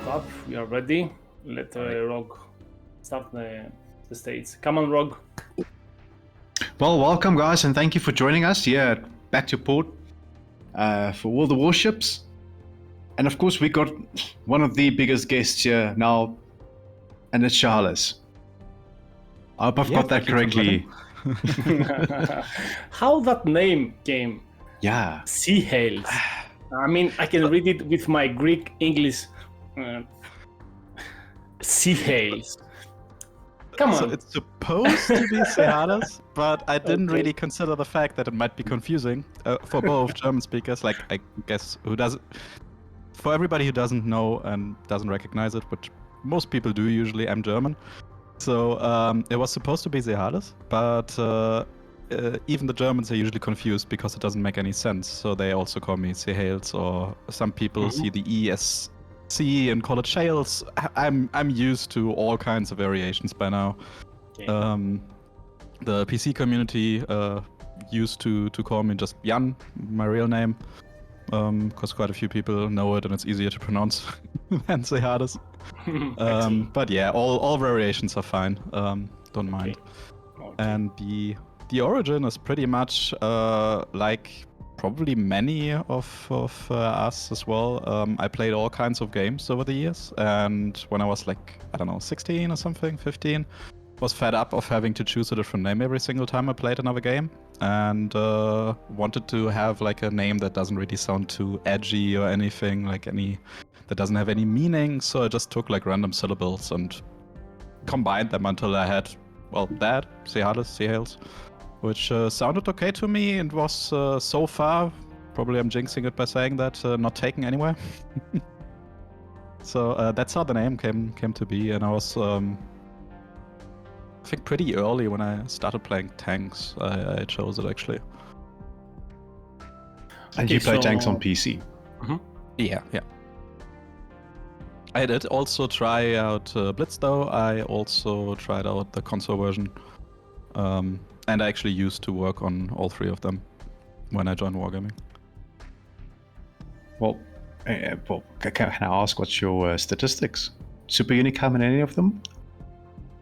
up. We are ready. Let Rog start the stage. Come on, Rog. Well, welcome, guys, and thank you for joining us here at Back to Port for all the warships. And of course, we got one of the biggest guests here now, and it's Sehales. I hope I've got that correctly. How that name came? Yeah. Sehales. I mean, I can read it with my Greek English. Sehales. Come on. So it's supposed to be Sehales, but I didn't really consider the fact that it might be confusing for both German speakers. Like, I guess for everybody who doesn't know and doesn't recognize it, which most people do usually, I'm German. So it was supposed to be Sehales, but even the Germans are usually confused because it doesn't make any sense. So they also call me Sehales, or some people see the E as C and call it Shales. I'm used to all kinds of variations by now. Okay. The PC community used to call me just Jan, my real name, because quite a few people know it and it's easier to pronounce than Sehales. But yeah, all variations are fine. Don't mind. Okay. And the origin is pretty much like probably many of us as well. I played all kinds of games over the years, and when I was like, I don't know, 16 or something, 15, was fed up of having to choose a different name every single time I played another game, and wanted to have like a name that doesn't really sound too edgy or anything, that doesn't have any meaning. So I just took like random syllables and combined them until I had, well, that, Sehales, which sounded okay to me and was so far, probably I'm jinxing it by saying that, not taken anywhere. So that's how the name came to be, and I was, I think pretty early when I started playing tanks, I chose it actually. And you play tanks on PC? Yeah. I did also try out Blitz though. I also tried out the console version. And I actually used to work on all three of them when I joined Wargaming. Well, can I ask what's your statistics? Super Unicum in any of them?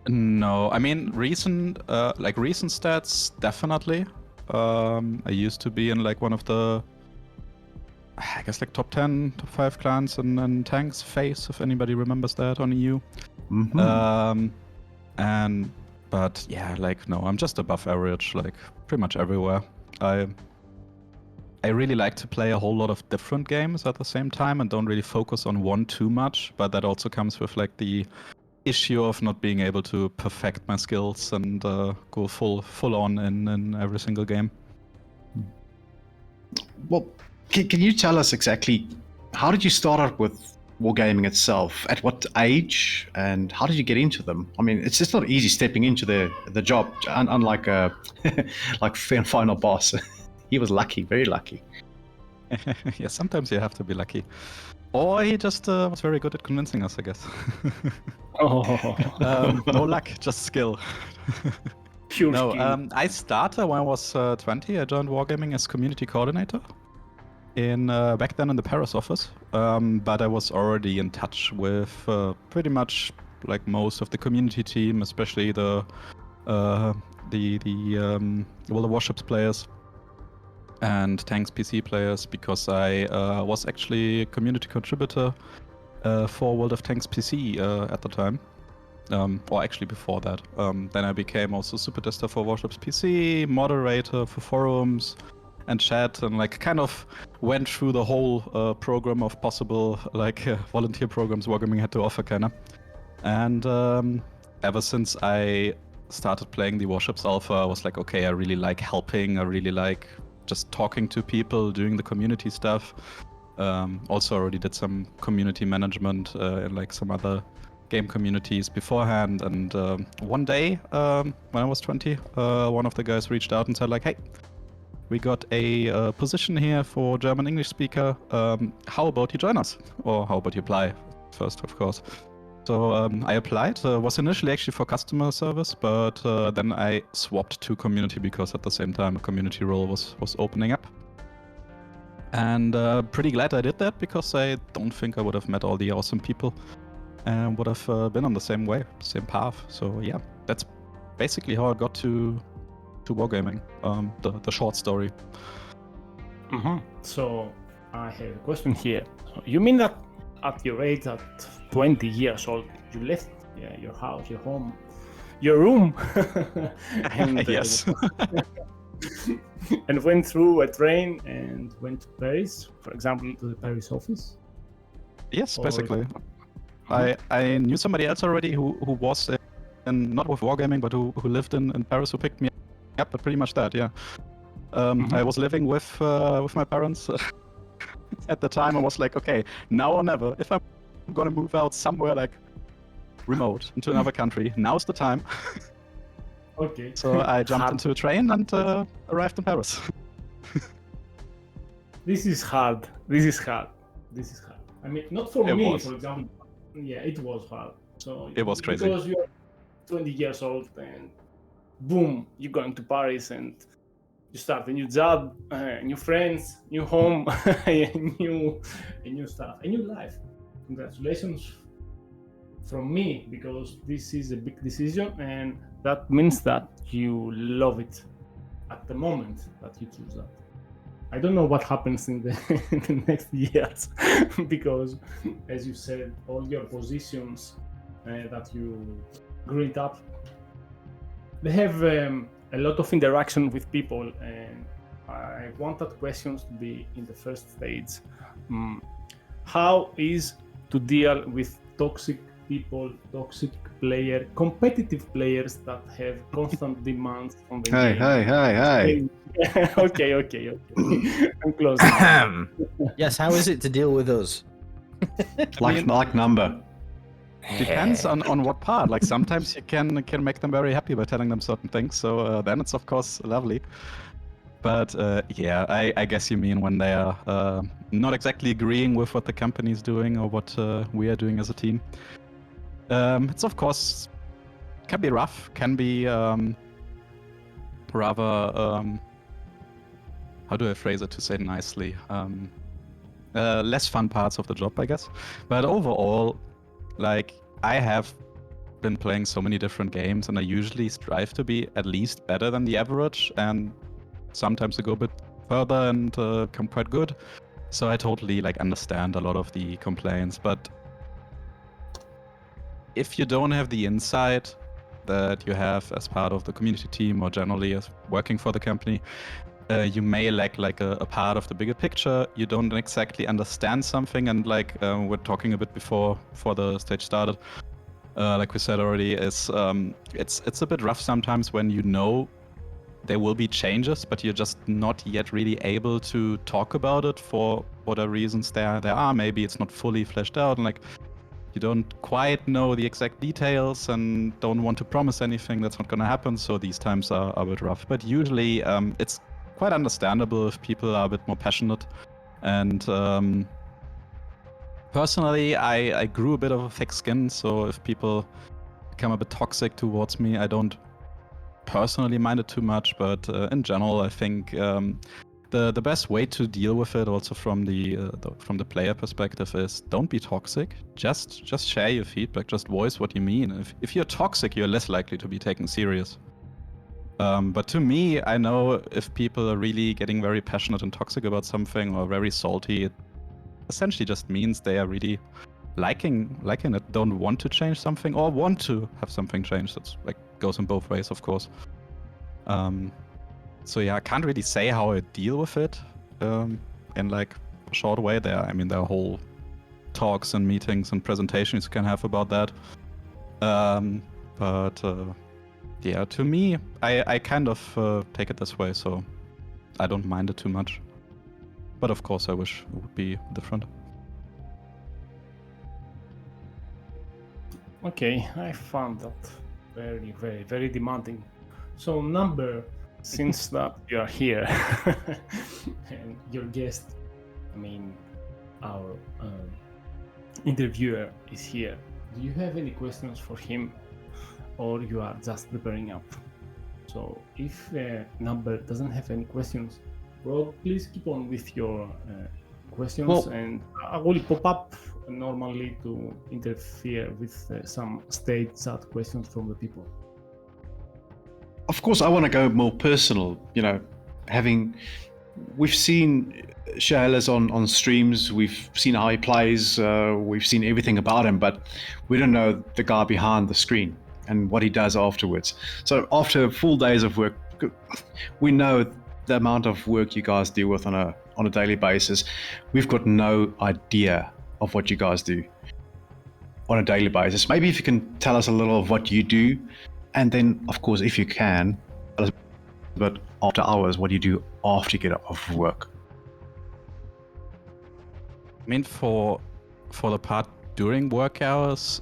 No, I mean recent stats definitely. I used to be in like one of the, I guess like top 10, top 5 clans and tanks phase, if anybody remembers that on EU. But yeah, like no, I'm just above average, like pretty much everywhere. I really like to play a whole lot of different games at the same time and don't really focus on one too much, but that also comes with like the issue of not being able to perfect my skills and go full on in every single game. Well, can you tell us exactly how did you start out with Wargaming itself? At what age, and how did you get into them? I mean, it's just not easy stepping into the job, unlike like Final Boss. He was lucky, very lucky. Yeah, sometimes you have to be lucky. Or he just was very good at convincing us, I guess. No luck, just skill. Pure skill. I started when I was 20. I joined Wargaming as community coordinator back then in the Paris office. But I was already in touch with pretty much like most of the community team, especially the warships players and tanks PC players, because I was actually a community contributor for World of Tanks PC at the time. Or actually before that. Then I became also super tester for Warships PC, moderator for forums and chat, and like kind of went through the whole program of possible like volunteer programs Wargaming had to offer, kinda. And ever since I started playing the Warships Alpha, I was like, okay, I really like helping, I really like just talking to people, doing the community stuff. Also already did some community management in like some other game communities beforehand, and one day when I was 20, one of the guys reached out and said like, hey, we got a position here for German English speaker, how about you join us? Or how about you apply first, of course. So I applied, was initially actually for customer service, but then I swapped to community because at the same time a community role was opening up. And pretty glad I did that, because I don't think I would have met all the awesome people and would have been on the same way, same path. So yeah, that's basically how I got to wargaming. The short story. So I have a question here. You mean that at your age, at 20 years old, you left your house, your home, your room, and, Yes. and went through a train and went to Paris, for example, to the Paris office? Yes, Or- basically. I knew somebody else already who was in, not with wargaming, but who lived in Paris, who picked me up. But pretty much that, yeah. I was living with my parents at the time. I was like, okay, now or never. If I'm gonna move out somewhere like remote into another country, now's the time. Okay. So I jumped Hard. into a train and arrived in Paris. This is hard. This is hard. I mean, not for It me, was. for example. Yeah, it was hard. So It was crazy. because you're 20 years old and boom, you're going to Paris and you start a new job, new friends, new home, new stuff, a new life. Congratulations from me, because this is a big decision, and that means that you love it at the moment that you choose that. I don't know what happens in the, in the next years, because, as you said, all your positions that you grew up, they have a lot of interaction with people, and I wanted questions to be in the first stage. How is to deal with toxic people, toxic player, competitive players that have constant demands on the game? Hey. Okay. I'm close. Yes, how is it to deal with us? Like number. Depends on what part. Like sometimes you can make them very happy by telling them certain things. So then it's of course lovely. But yeah, I guess you mean when they are not exactly agreeing with what the company is doing or what we are doing as a team. It's of course can be rough, can be rather how do I phrase it to say it nicely? Less fun parts of the job, I guess. But overall, like I have been playing so many different games, and I usually strive to be at least better than the average, and sometimes I go a bit further and come quite good. So I totally like understand a lot of the complaints, but if you don't have the insight that you have as part of the community team or generally as working for the company, you may lack like a part of the bigger picture. You don't exactly understand something, and like we're talking a bit before the stage started. Like we said already, it's a bit rough sometimes when you know there will be changes, but you're just not yet really able to talk about it for whatever reasons there are. Maybe it's not fully fleshed out, and like you don't quite know the exact details and don't want to promise anything that's not going to happen. So these times are a bit rough. But usually it's quite understandable if people are a bit more passionate. And personally, I grew a bit of a thick skin. So if people become a bit toxic towards me, I don't personally mind it too much. But in general, I think the best way to deal with it, also from the player perspective, is don't be toxic. Just share your feedback. Just voice what you mean. If you're toxic, you're less likely to be taken serious. But to me, I know if people are really getting very passionate and toxic about something or very salty, it essentially just means they are really liking it, don't want to change something or want to have something changed. That's like goes in both ways, of course. So yeah, I can't really say how I deal with it in like a short way. There are whole talks and meetings and presentations you can have about that. But yeah, to me, I kind of take it this way, so I don't mind it too much. But of course, I wish it would be different. Okay, I found that very, very, very demanding. So, Number, since that you are here and your guest, our interviewer is here, do you have any questions for him, or you are just preparing up? So, if Number doesn't have any questions, bro, please keep on with your questions, Well- and I will pop up normally to interfere with some state chat questions from the people. Of course, I want to go more personal. We've seen Sehales on streams. We've seen how he plays. We've seen everything about him, but we don't know the guy behind the screen and what he does afterwards. So after full days of work, we know the amount of work you guys deal with on a daily basis. We've got no idea of what you guys do on a daily basis. Maybe if you can tell us a little of what you do, and then, of course, if you can, tell us about after hours, what do you do after you get off of work? I mean, for the part during work hours,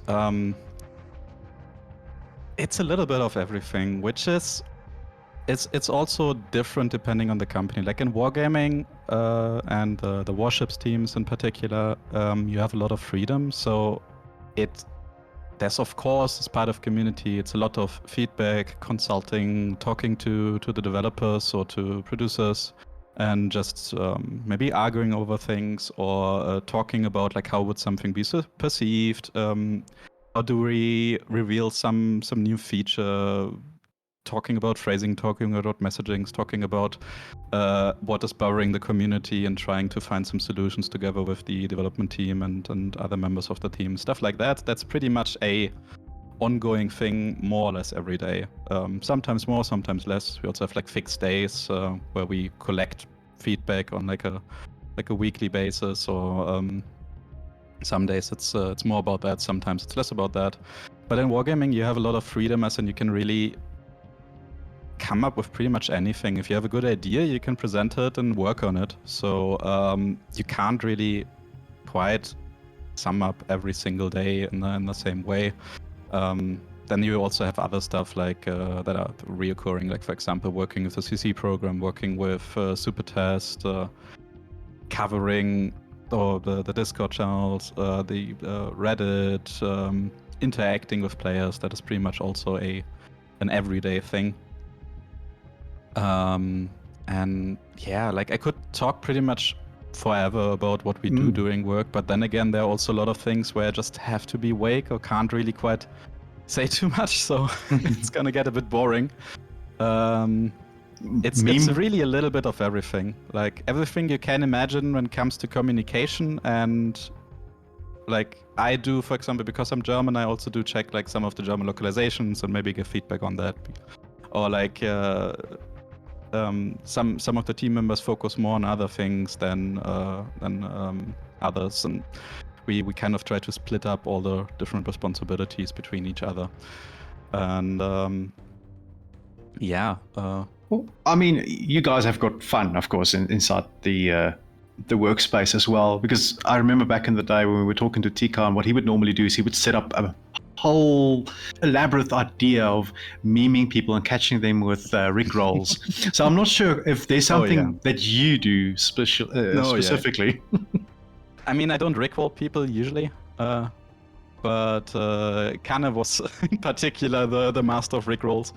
it's a little bit of everything, which is it's also different depending on the company. Like in wargaming and the warships teams in particular, you have a lot of freedom. So there's of course, as part of community, it's a lot of feedback, consulting, talking to the developers or to producers, and just maybe arguing over things or talking about like how would something be perceived. How do we reveal some new feature? Talking about phrasing, talking about messaging, talking about what is bothering the community and trying to find some solutions together with the development team and other members of the team. Stuff like that. That's pretty much a ongoing thing more or less every day. Sometimes more, sometimes less. We also have like fixed days where we collect feedback on like a weekly basis, or some days it's more about that, sometimes it's less about that. But in wargaming you have a lot of freedom, as in you can really come up with pretty much anything. If you have a good idea, you can present it and work on it. So you can't really quite sum up every single day in the same way. Then you also have other stuff like that are reoccurring, like for example working with the CC program, working with Supertest, covering the Discord channels, the Reddit, interacting with players. That is pretty much also an everyday thing. And yeah, like I could talk pretty much forever about what we do during work, but then again, there are also a lot of things where I just have to be awake or can't really quite say too much, so it's gonna get a bit boring. It's really a little bit of everything, like everything you can imagine when it comes to communication. And like I do, for example, because I'm German, I also do check like some of the German localizations and maybe give feedback on that. Or like some of the team members focus more on other things than others, and we kind of try to split up all the different responsibilities between each other. And yeah. Well, I mean, you guys have got fun, of course, inside the workspace as well. Because I remember back in the day when we were talking to Tika, and what he would normally do is he would set up a whole elaborate idea of memeing people and catching them with Rick rolls. So I'm not sure if there's something that you do specifically. I mean, I don't rickroll people usually, but Kane was in particular the master of rickrolls.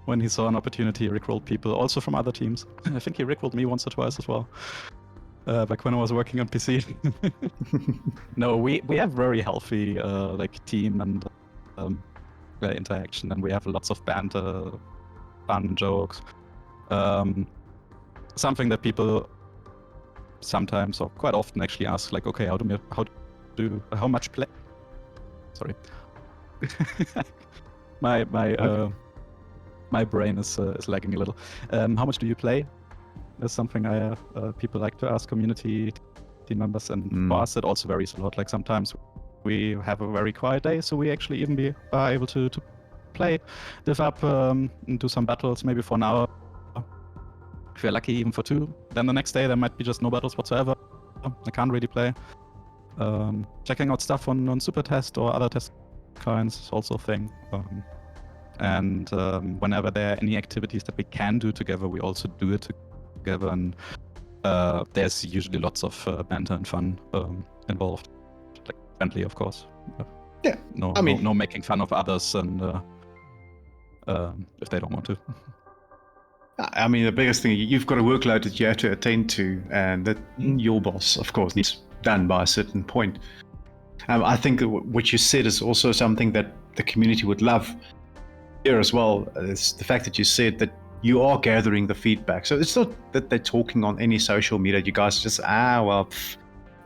When he saw an opportunity, he rickrolled people, also from other teams. I think he rickrolled me once or twice as well, back when I was working on PC. No, we have very healthy like team and interaction, and we have lots of banter, fun jokes. Something that people sometimes or quite often actually ask, like, okay, how much play? Sorry, my brain is lagging a little. How much do you play? That's something people like to ask community team members, and for us it also varies a lot. Like sometimes we have a very quiet day, so we actually even are able to play, live up, and do some battles maybe for an hour. If we're lucky, even for 2. Then the next day there might be just no battles whatsoever. I can't really play. Checking out stuff on Supertest or other test clients is also a thing. And whenever there are any activities that we can do together, we also do it together. And there's usually lots of banter and fun involved. Like friendly, of course. Yeah. No making fun of others, and if they don't want to. I mean, the biggest thing, you've got a workload that you have to attend to, and that your boss, of course, needs done by a certain point. I think that what you said is also something that the community would love here as well. Is the fact that you said that you are gathering the feedback. So it's not that they're talking on any social media. You guys just,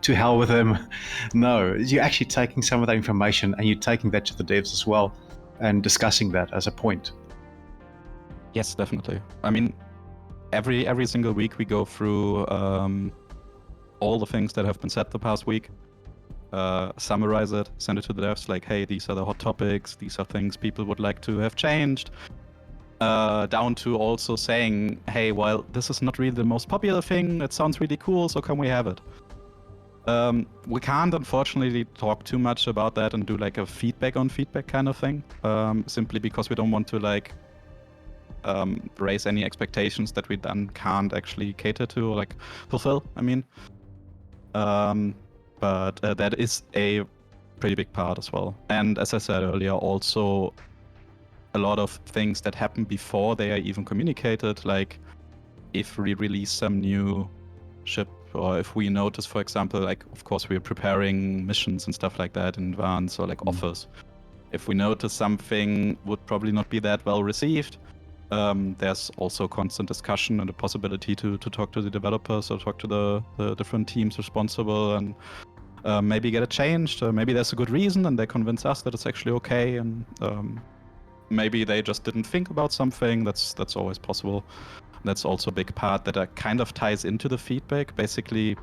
to hell with them. No, you're actually taking some of that information and you're taking that to the devs as well and discussing that as a point. Yes, definitely. I mean, every single week we go through all the things that have been said the past week, summarize it, send it to the devs, like, hey, these are the hot topics, these are things people would like to have changed, down to also saying, hey, well, this is not really the most popular thing, it sounds really cool, so can we have it? We can't, unfortunately, talk too much about that and do like a feedback on feedback kind of thing, simply because we don't want to like raise any expectations that we then can't actually cater to or like fulfill, I mean. But that is a pretty big part as well. And as I said earlier, also a lot of things that happen before they are even communicated, like if we release some new ship, or if we notice, for example, like, of course, we're preparing missions and stuff like that in advance, or like offers. If we notice something would probably not be that well received, there's also constant discussion and the possibility to talk to the developers or talk to the different teams responsible and maybe get it changed. Maybe there's a good reason and they convince us that it's actually okay, and maybe they just didn't think about something. That's always possible. That's also a big part that kind of ties into the feedback. Basically,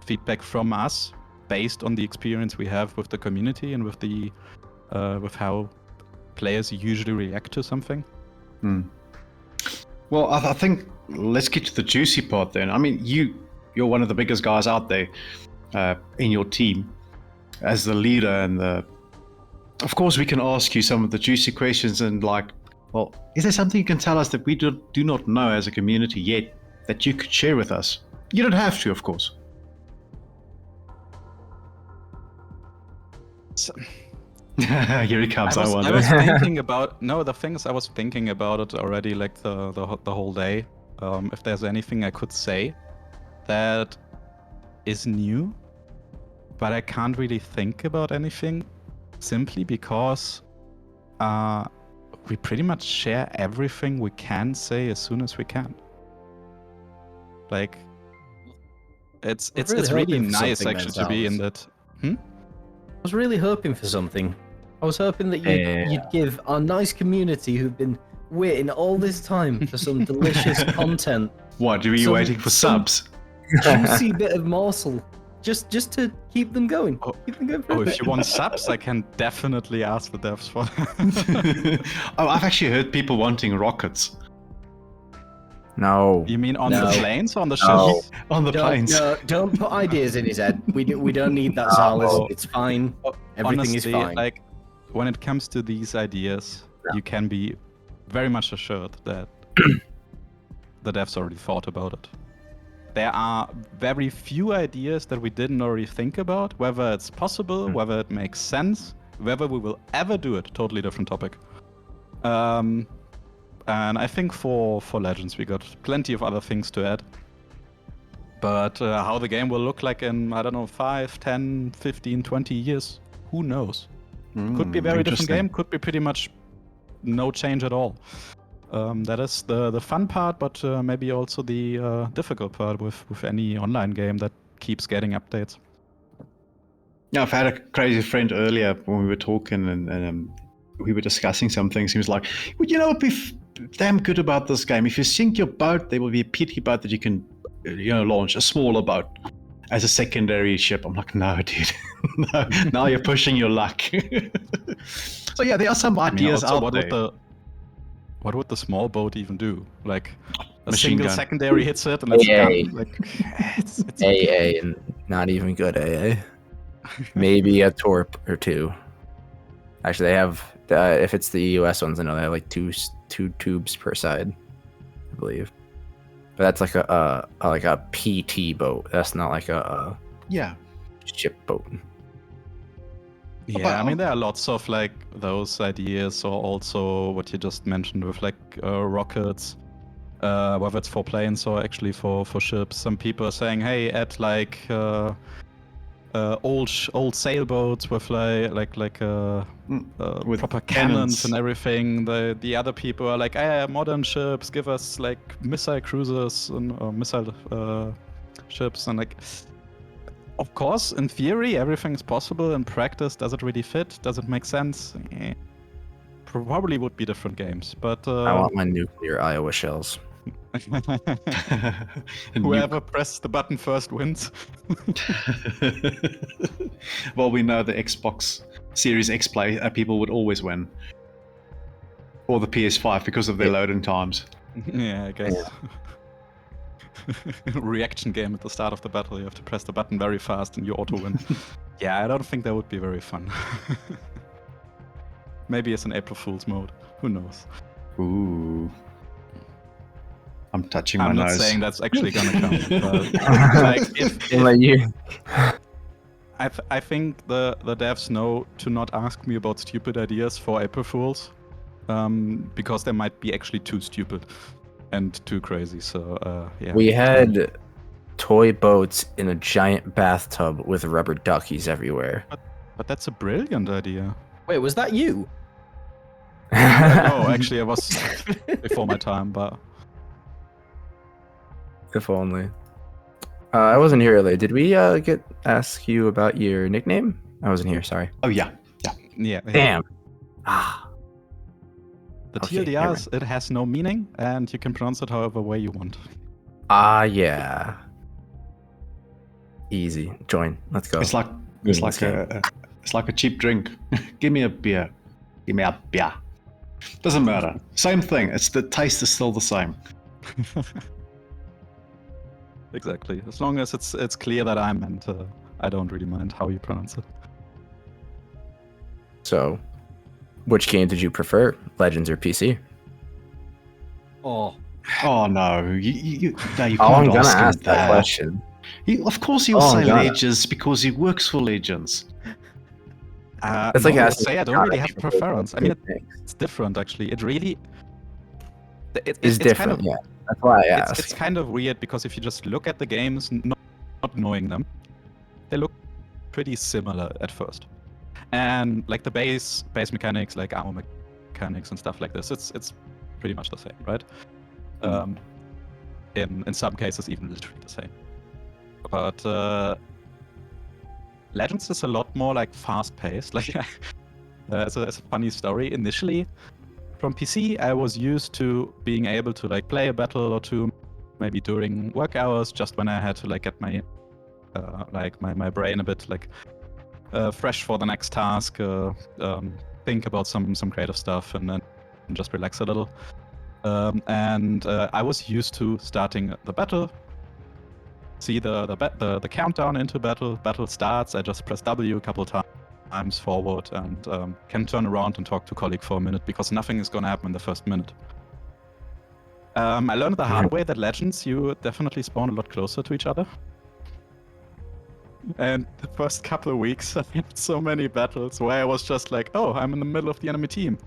feedback from us based on the experience we have with the community and with the with how players usually react to something. Well, I think let's get to the juicy part then. I mean, you're one of the biggest guys out there in your team as the leader, and of course we can ask you some of the juicy questions and like, well, is there something you can tell us that we do not know as a community yet that you could share with us? You don't have to, of course. Here he comes. I wonder. I was thinking about the thing is, I was thinking about it already, like the whole day. If there's anything I could say that is new, but I can't really think about anything, simply because we pretty much share everything we can say as soon as we can. Like, it's really nice actually to be in that. I was really hoping for something. I was hoping that you'd give our nice community who've been waiting all this time for some delicious content. What, were you waiting for subs? Juicy bit of morsel. Just to keep them going. Keep them going for a bit. If you want subs, I can definitely ask the devs for Oh, I've actually heard people wanting rockets. No. You mean on the planes or on the No. ships? On the planes. No, don't put ideas in his head. We don't need that, Sehales. It's fine. Everything Honestly, is fine. Like, when it comes to these ideas, you can be very much assured that the devs already thought about it. There are very few ideas that we didn't already think about, whether it's possible, whether it makes sense, whether we will ever do it, totally different topic. And I think for Legends we got plenty of other things to add. But how the game will look like in, I don't know, 5, 10, 15, 20 years, who knows? Could be a very different game, could be pretty much no change at all. That is the fun part, but maybe also the difficult part with any online game that keeps getting updates. Yeah, I've had a crazy friend earlier when we were talking and we were discussing some things. He was like, well, you know what would be damn good about this game? If you sink your boat, there will be a PT boat that you can launch, a smaller boat as a secondary ship. I'm like, no, dude. No, now you're pushing your luck. So yeah, there are some ideas out there. What would the small boat even do? Like a Machine single gun. secondary hits it and it's AA. done. Like, it's AA, and not even good AA. Maybe a torp or two. Actually, they have, if it's the US ones, I know they have like two tubes per side, I believe. But that's like a PT boat. That's not like a ship boat. Yeah, I mean, there are lots of like those ideas, or also what you just mentioned with like rockets. whether it's for planes or actually for ships. Some people are saying, hey, add like old sailboats with with proper cannons. cannons and everything. The other people are like, modern ships, give us like missile cruisers or missile ships, and like, of course, in theory, everything is possible. In practice, does it really fit? Does it make sense? Probably would be different games, but I want my nuclear Iowa shells. whoever presses the button first wins. Well, we know the Xbox Series X people would always win, or the PS5 because of their loading times. Yeah, I guess. Reaction game at the start of the battle. You have to press the button very fast and you auto win. Yeah, I don't think that would be very fun. Maybe it's an April Fool's mode. Who knows? Ooh. I'm touching my I'm not nose. saying that's actually gonna come. But like, I think the devs know to not ask me about stupid ideas for April Fools, because they might be actually too stupid and too crazy. So yeah. We had toy boats in a giant bathtub with rubber duckies everywhere. But that's a brilliant idea. Wait, was that you? No, actually, I was before my time, but If only. I wasn't here earlier. Did we ask you about your nickname? I wasn't here. Sorry. Oh yeah. yeah. Damn. Ah. The Okay, TLDR is, it has no meaning, and you can pronounce it however way you want. Yeah. Easy. Join. Let's go. It's like a cheap drink. Give me a beer. Give me a beer. Doesn't matter. Same thing. It's the taste is still the same. Exactly. As long as it's clear that I'm, and I don't really mind how you pronounce it. So, which game did you prefer, Legends or PC? Oh, no, you can't I'm gonna ask him ask that question. Of course he'll Oh, say God. Legends because he works for Legends. It's like no, asking say I don't God really if have you a prefer preference. I mean, things. it's different actually. It really It's different. Kind of, yeah, that's why I asked. it's kind of weird because if you just look at the games, not knowing them, they look pretty similar at first. And like the base mechanics, like armor mechanics and stuff like this, it's pretty much the same, right? In some cases, even literally the same. But Legends is a lot more like fast-paced. Like, as a funny story, initially from PC, I was used to being able to like play a battle or two, maybe during work hours, just when I had to like get my my brain a bit like fresh for the next task, think about some creative stuff, and then just relax a little. And I was used to starting the battle, see the countdown into battle. Battle starts. I just press W a couple times forward and can turn around and talk to a colleague for a minute because nothing is gonna happen in the first minute. I learned the hard way that Legends, you definitely spawn a lot closer to each other. And the first couple of weeks, I had so many battles where I was just like, oh, I'm in the middle of the enemy team.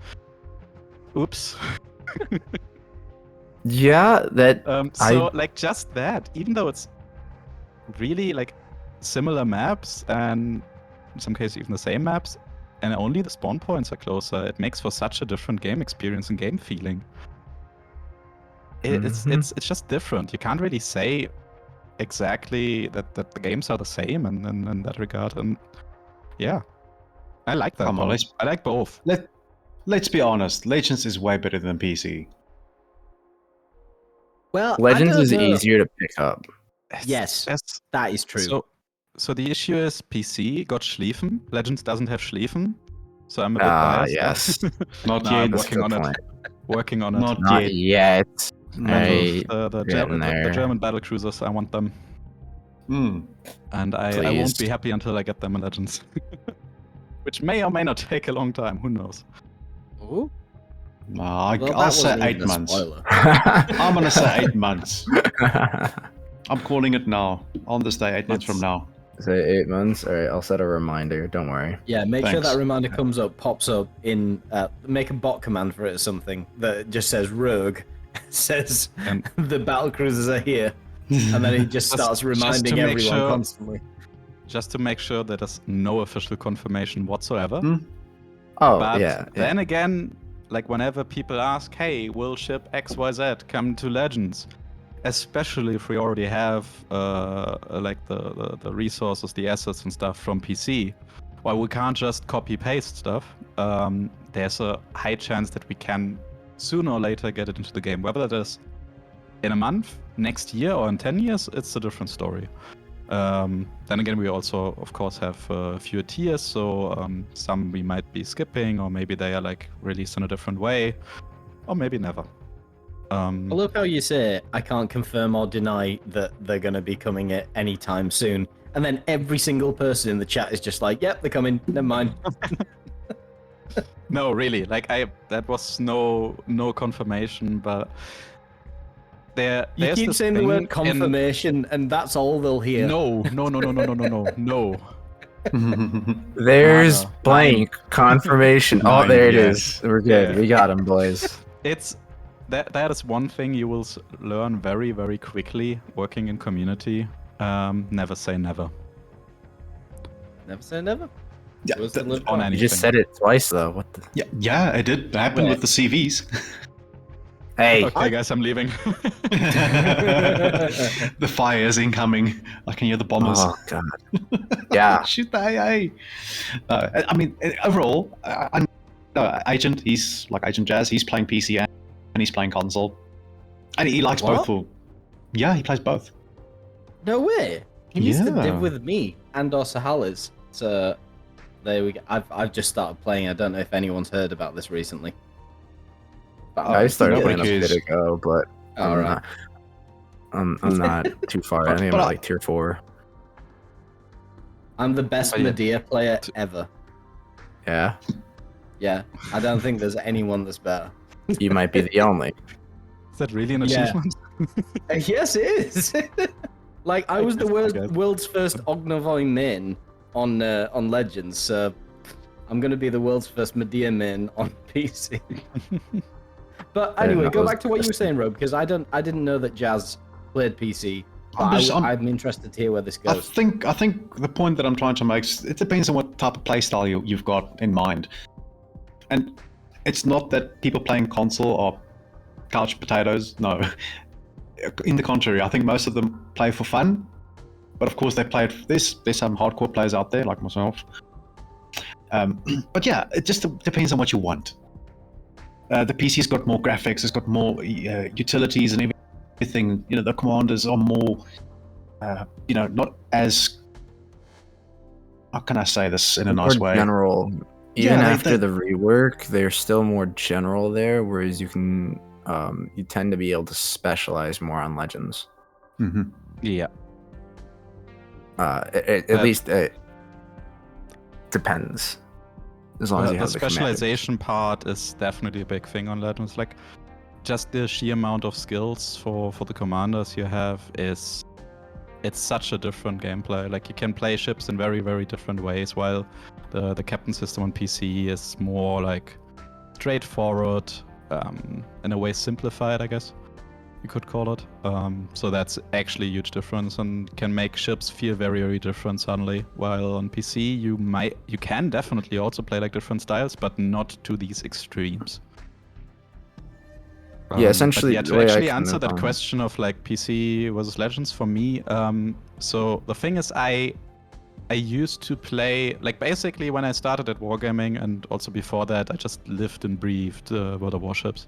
Oops. Yeah, that like just that, even though it's really like similar maps and in some cases even the same maps, and only the spawn points are closer, it makes for such a different game experience and game feeling. It's just different. You can't really say exactly that the games are the same in that regard, and yeah, I like that. Come on, I like both. Let's be honest. Legends is way better than PC. well, Legends I don't is know. easier to pick up. Yes, that is true. So the issue is PC got Schlieffen. Legends doesn't have Schlieffen, so I'm a bit biased. Yes. Not No, yet. I'm That's working the on point. it. Working on it. Not Not yet. yet. Hey, The getting there. German battle cruisers, I want them, and I Please. won't be happy until I get them in Legends, which may or may not take a long time. Who knows? Ooh. No, Well, that I'll say wasn't 8 even a months. spoiler. I'm gonna say 8 months. I'm calling it now. On this day, 8 months from now. Say 8 months. All right, I'll set a reminder. Don't worry. Yeah, make sure Thanks. that reminder comes up, pops up in, make a bot command for it or something that just says rogue, says And- the battle cruisers are here, and then he just starts Just reminding to make everyone sure- constantly. Just to make sure that there's no official confirmation whatsoever. Oh, But yeah. then again, like whenever people ask, hey, will ship XYZ come to Legends? Especially if we already have like the resources, the assets and stuff from PC. Well, we can't just copy paste stuff. There's a high chance that we can sooner or later get it into the game. Whether that is in a month, next year, or in 10 years, it's a different story. Then again, we also, of course, have fewer tiers, so some we might be skipping, or maybe they are like released in a different way, or maybe never. I love how you say, I can't confirm or deny that they're going to be coming at any time soon. And then every single person in the chat is just like, yep, they're coming. Never mind. No, really, like that was no confirmation, but there's You keep this saying the thing word in- confirmation, and that's all they'll hear. No. There's Nada. blank confirmation. Oh, Nine, there it yes. is. We're good. Yeah. We got him, boys. It's that is one thing you will learn very, very quickly working in community. Never say never Never say never. Yeah, Words that live on on. You anything. just said it twice, though. What the? yeah, it did happen Where? with the CVs. Hey, Okay, guys, I'm leaving. The fire is incoming. I can hear the bombers. oh god. Yeah. Shoot the AA. I mean, overall, I know Agent, he's like Agent Jazz, he's playing PC and he's playing console. And he likes What? both. Yeah, he plays both. No way. He needs to Yeah. div with me and or Sehales. So there we go. I've just started playing. I don't know if anyone's heard about this recently. But I started nobody playing a bit cares. ago, but all right. I'm not too far. I think I'm But at I- like tier 4. I'm the best Oh, yeah. Medea player ever. Yeah. Yeah, I don't think there's anyone that's better. You might be the only. Is that really an Yeah. achievement? Yes, it is. Like I was the guess, I guess. world's first Ognovoy main on Legends, so I'm gonna be the world's first Medea main on PC. But anyway, that go was back to what you were interesting. saying, Rob, because I didn't know that Jazz played PC. But I'm I'm interested to hear where this I goes. think the point that I'm trying to make is it depends on what type of playstyle you've got in mind. And it's not that people playing console are couch potatoes. No. In the contrary, I think most of them play for fun. But of course, they play it. There's some hardcore players out there like myself. But yeah, it just depends on what you want. The PC's got more graphics. It's got more utilities and everything. You know, the commanders are more. Not as. How can I say this in a nice More way? general. Even Yeah, after the rework, they're still more general there, whereas you can you tend to be able to specialize more on legends. Mm-hmm. Yeah. At least it depends. As long as you The have the command. specialization part is definitely a big thing on Legends. Like, just the sheer amount of skills for the commanders you have it's such a different gameplay. Like, you can play ships in very, very different ways, while the captain system on PC is more like straightforward, in a way simplified, I guess you could call it. So that's actually a huge difference and can make ships feel very, very different suddenly. While on PC you can definitely also play like different styles, but not to these extremes. Yeah, essentially, But the yeah, way to I actually kind answer of, that question of like PC versus Legends for me, so the thing is, I used to play, like, basically when I started at Wargaming, and also before that, I just lived and breathed World of Warships.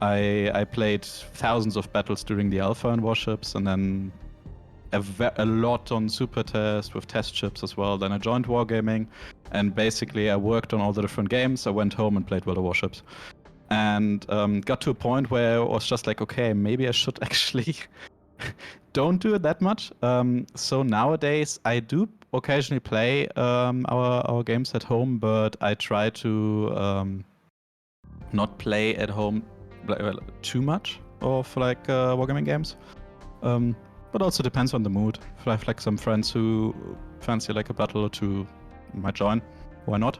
I played thousands of battles during the alpha in Warships, and then a lot on Super Test with test ships as well. Then I joined Wargaming, and basically I worked on all the different games. I went home and played World of Warships. And got to a point where I was just like, okay, maybe I should actually don't do it that much. So nowadays I do occasionally play our games at home, but I try to not play at home too much of like Wargaming games. But also depends on the mood. If I have like some friends who fancy like a battle or two, might join. Why not?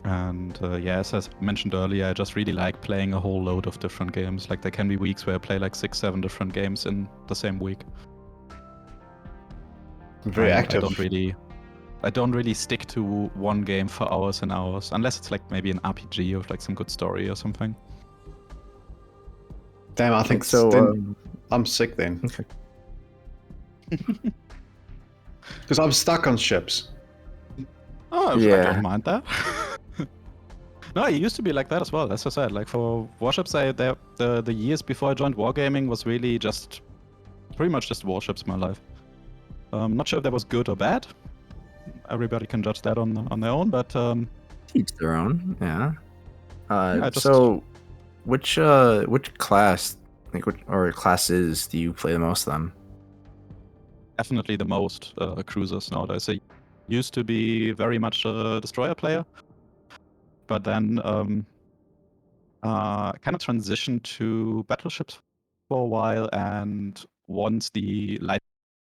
And yeah, as I mentioned earlier, I just really like playing a whole load of different games. Like there can be weeks where I play like 6-7 different games in the same week. Very active. I don't really stick to one game for hours and hours, unless it's like maybe an RPG with like some good story or something. Damn, I think so. then I'm sick then. Okay. Because I'm stuck on ships. Oh, I Yeah. don't mind that. No, it used to be like that as well. As I said, like for warships, the years before I joined wargaming was really just pretty much just warships in my life. Not sure if that was good or bad. Everybody can judge that on their own, but Each their own. Yeah. I just- So, which class, or classes do you play the most then? definitely the most cruisers nowadays. I used to be very much a destroyer player, but then kind of transitioned to battleships for a while, and once the light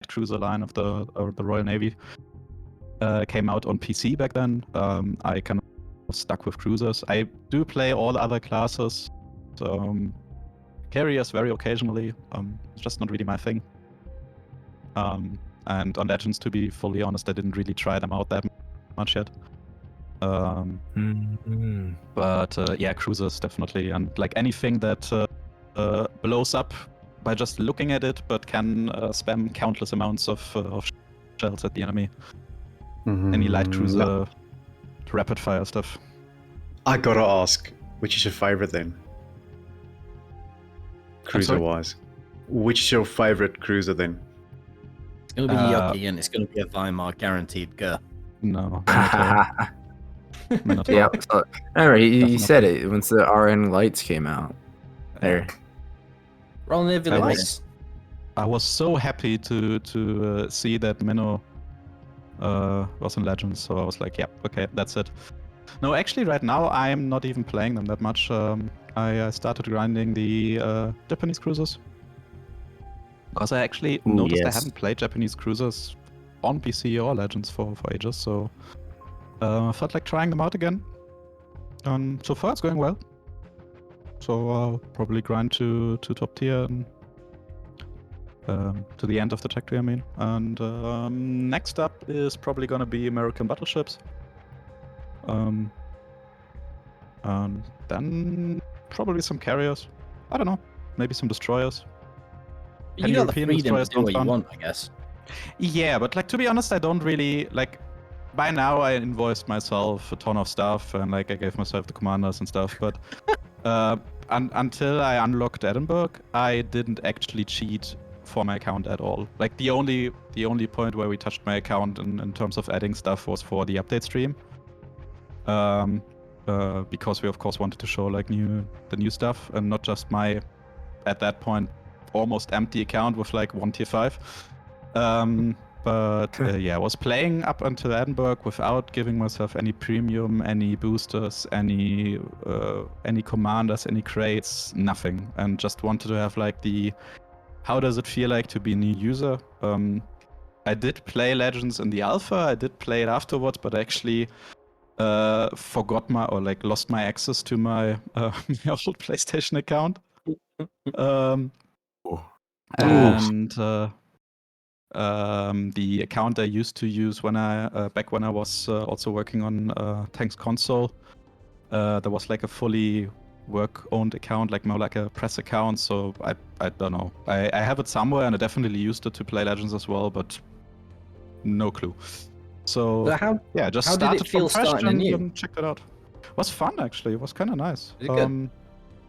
cruiser line of the Royal Navy came out on PC back then, I kind of stuck with cruisers. I do play all other classes, carriers very occasionally. It's just not really my thing. And on Legends, to be fully honest, I didn't really try them out that much yet. But yeah, cruisers definitely, and like anything that blows up by just looking at it, but can spam countless amounts of shells at the enemy. Any light cruiser, rapid fire stuff. I gotta ask, which is your favorite then? Cruiser wise. Which is your favorite cruiser then? It's going to be yucky, and it's going to be a Weimar guaranteed. No. Yeah. So, remember, he said it once the RN lights came out. There. Roll Navy I lights. I was so happy to see that Minnow was in Legends, so I was like, yeah, okay, that's it. No, actually, right now I'm not even playing them that much. I started grinding the Japanese cruisers. Because I actually noticed I haven't played Japanese cruisers on PC or Legends for ages, so I felt like trying them out again. And so far it's going well. So I'll probably grind to top tier and to the end of the tech tree, I mean. And next up is probably gonna be American battleships. And then probably some carriers. I don't know. Maybe some destroyers. You got the freedom to do what you want, I guess. Yeah, but like to be honest, I don't really like. By now, I invoiced myself a ton of stuff, and like I gave myself the commanders and stuff. But until I unlocked Edinburgh, I didn't actually cheat for my account at all. Like the only point where we touched my account in terms of adding stuff was for the update stream. Because we of course wanted to show like the new stuff and not just my, at that point, almost empty account with like 1 tier 5. But yeah, I was playing up until Edinburgh without giving myself any premium, any boosters, any commanders, any crates, nothing, and just wanted to have like the how does it feel like to be a new user. I did play Legends in the alpha, I did play it afterwards, but I actually forgot lost my access to my my old PlayStation account. And the account I used to use when I back when I was also working on Tanks console, there was like a fully work-owned account, like more like a press account. So I don't know. I have it somewhere, and I definitely used it to play Legends as well, but no clue. So yeah, just how started did it feel from fresh starting anew? and checked it out. It was fun actually. It was kind of nice. Is it good?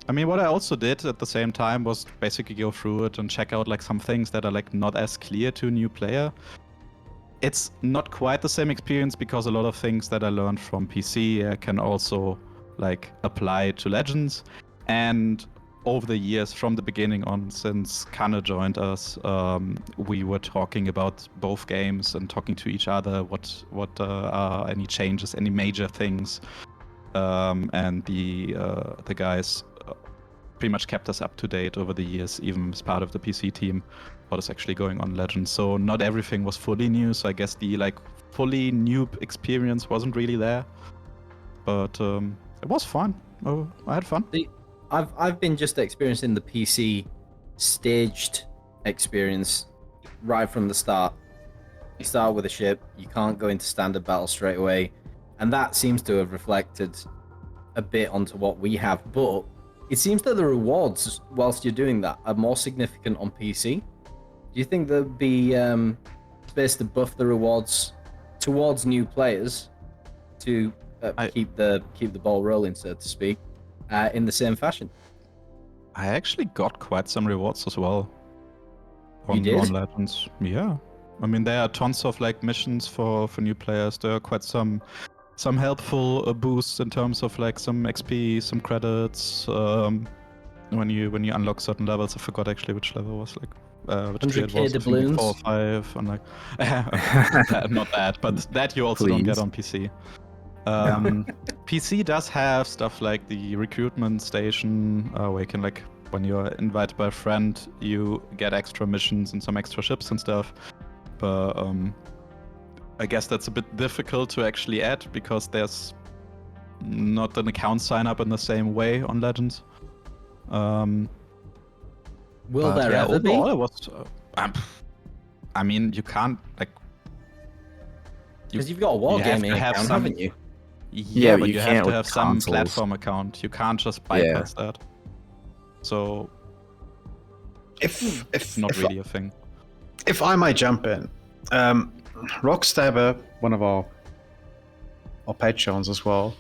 I mean, what I also did at the same time was basically go through it and check out like some things that are like not as clear to a new player. It's not quite the same experience because a lot of things that I learned from PC can also like apply to Legends. And over the years, from the beginning on, since Kanne joined us, we were talking about both games and talking to each other. What are any changes, any major things, and the guys pretty much kept us up to date over the years, even as part of the PC team, what is actually going on in Legends. So not everything was fully new, so I guess the like fully noob experience wasn't really there. but it was fun. Oh, I had fun. I've been just experiencing the PC staged experience right from the start. You start with a ship, you can't go into standard battle straight away, and that seems to have reflected a bit onto what we have, but it seems that the rewards whilst you're doing that are more significant on PC. Do you think there'd be space to buff the rewards towards new players to keep the ball rolling, so to speak, in the same fashion? I actually got quite some rewards as well. You did? On Legends. Yeah. I mean, there are tons of like missions for new players. There are quite some helpful boosts in terms of like some XP, some credits. When you unlock certain levels, I forgot actually which level was like. Which tier it 100k was, doubloons. 4 or 5, and like, not that, but that you also don't get on PC. PC does have stuff like the recruitment station, where you can like, when you're invited by a friend, you get extra missions and some extra ships and stuff. But I guess that's a bit difficult to actually add because there's not an account sign up in the same way on Legends. Will there ever be? Overall, it was. I mean, you can't like. Because you've got a wargaming account, haven't you? Yeah, but you you can't have to with have some consoles. platform account. You can't just bypass that. So If not really a thing. If I might jump in, Rockstabber, one of our patrons as well,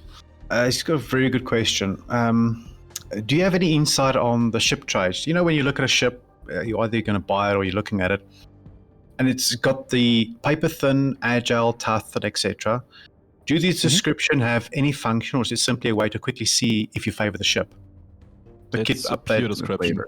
he's got a very good question. Do you have any insight on the ship trades? You know, when you look at a ship, you're either going to buy it or you're looking at it, and it's got the paper thin, agile, tough, etc. Do these description have any function, or is it simply a way to quickly see if you favor the ship? It's a pure description.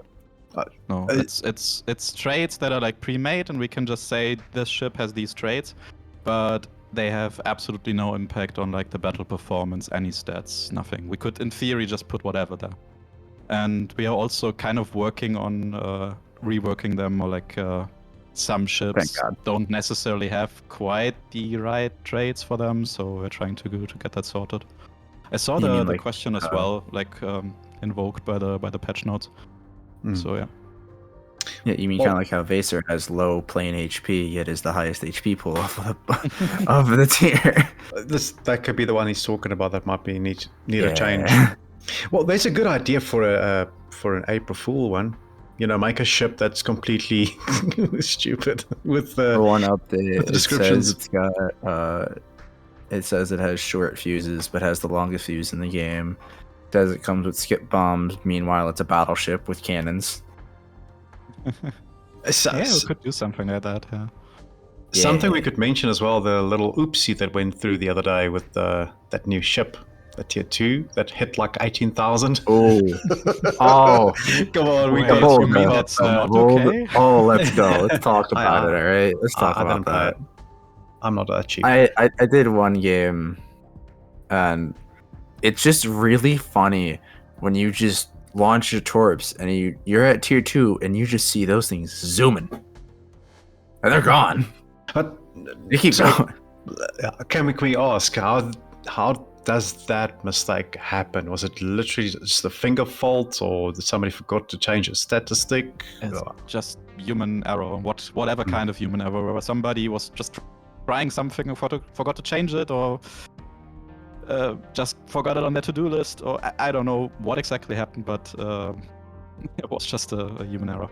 No, it's traits that are like pre-made, and we can just say this ship has these traits, but they have absolutely no impact on like the battle performance, any stats, nothing. We could, in theory, just put whatever there. And we are also kind of working on reworking them, or like some ships don't necessarily have quite the right traits for them, so we're trying to get that sorted. I saw the question as well, like invoked by the patch notes. So yeah. Yeah, you mean kind of like how Vaser has low plane HP, yet is the highest HP pool of the tier. That could be the one he's talking about. That might be need a change. Well, there's a good idea for an April Fool one. You know, make a ship that's completely stupid with the one up the descriptions. It says it has short fuses, but has the longest fuse in the game. It says it comes with skip bombs. Meanwhile, it's a battleship with cannons. Yeah, we could do something like that. Yeah. Something we could mention as well, the little oopsie that went through the other day with that new ship, the tier 2 that hit like 18,000. Oh, Come on, we got got you mean that's not okay? Oh, let's go. Let's talk about it. All right, let's talk about that. I'm not that cheap. I did one game, and it's just really funny when you just launch your torps and you're at tier 2 and you just see those things zooming, and they're gone. But they keep going. Can we ask how does that mistake happen? Was it literally just the finger fault, or did somebody forgot to change a statistic? It's just human error, whatever kind of human error, or somebody was just trying something and forgot to change it, or just forgot it on their to-do list, or I don't know what exactly happened, but it was just a human error.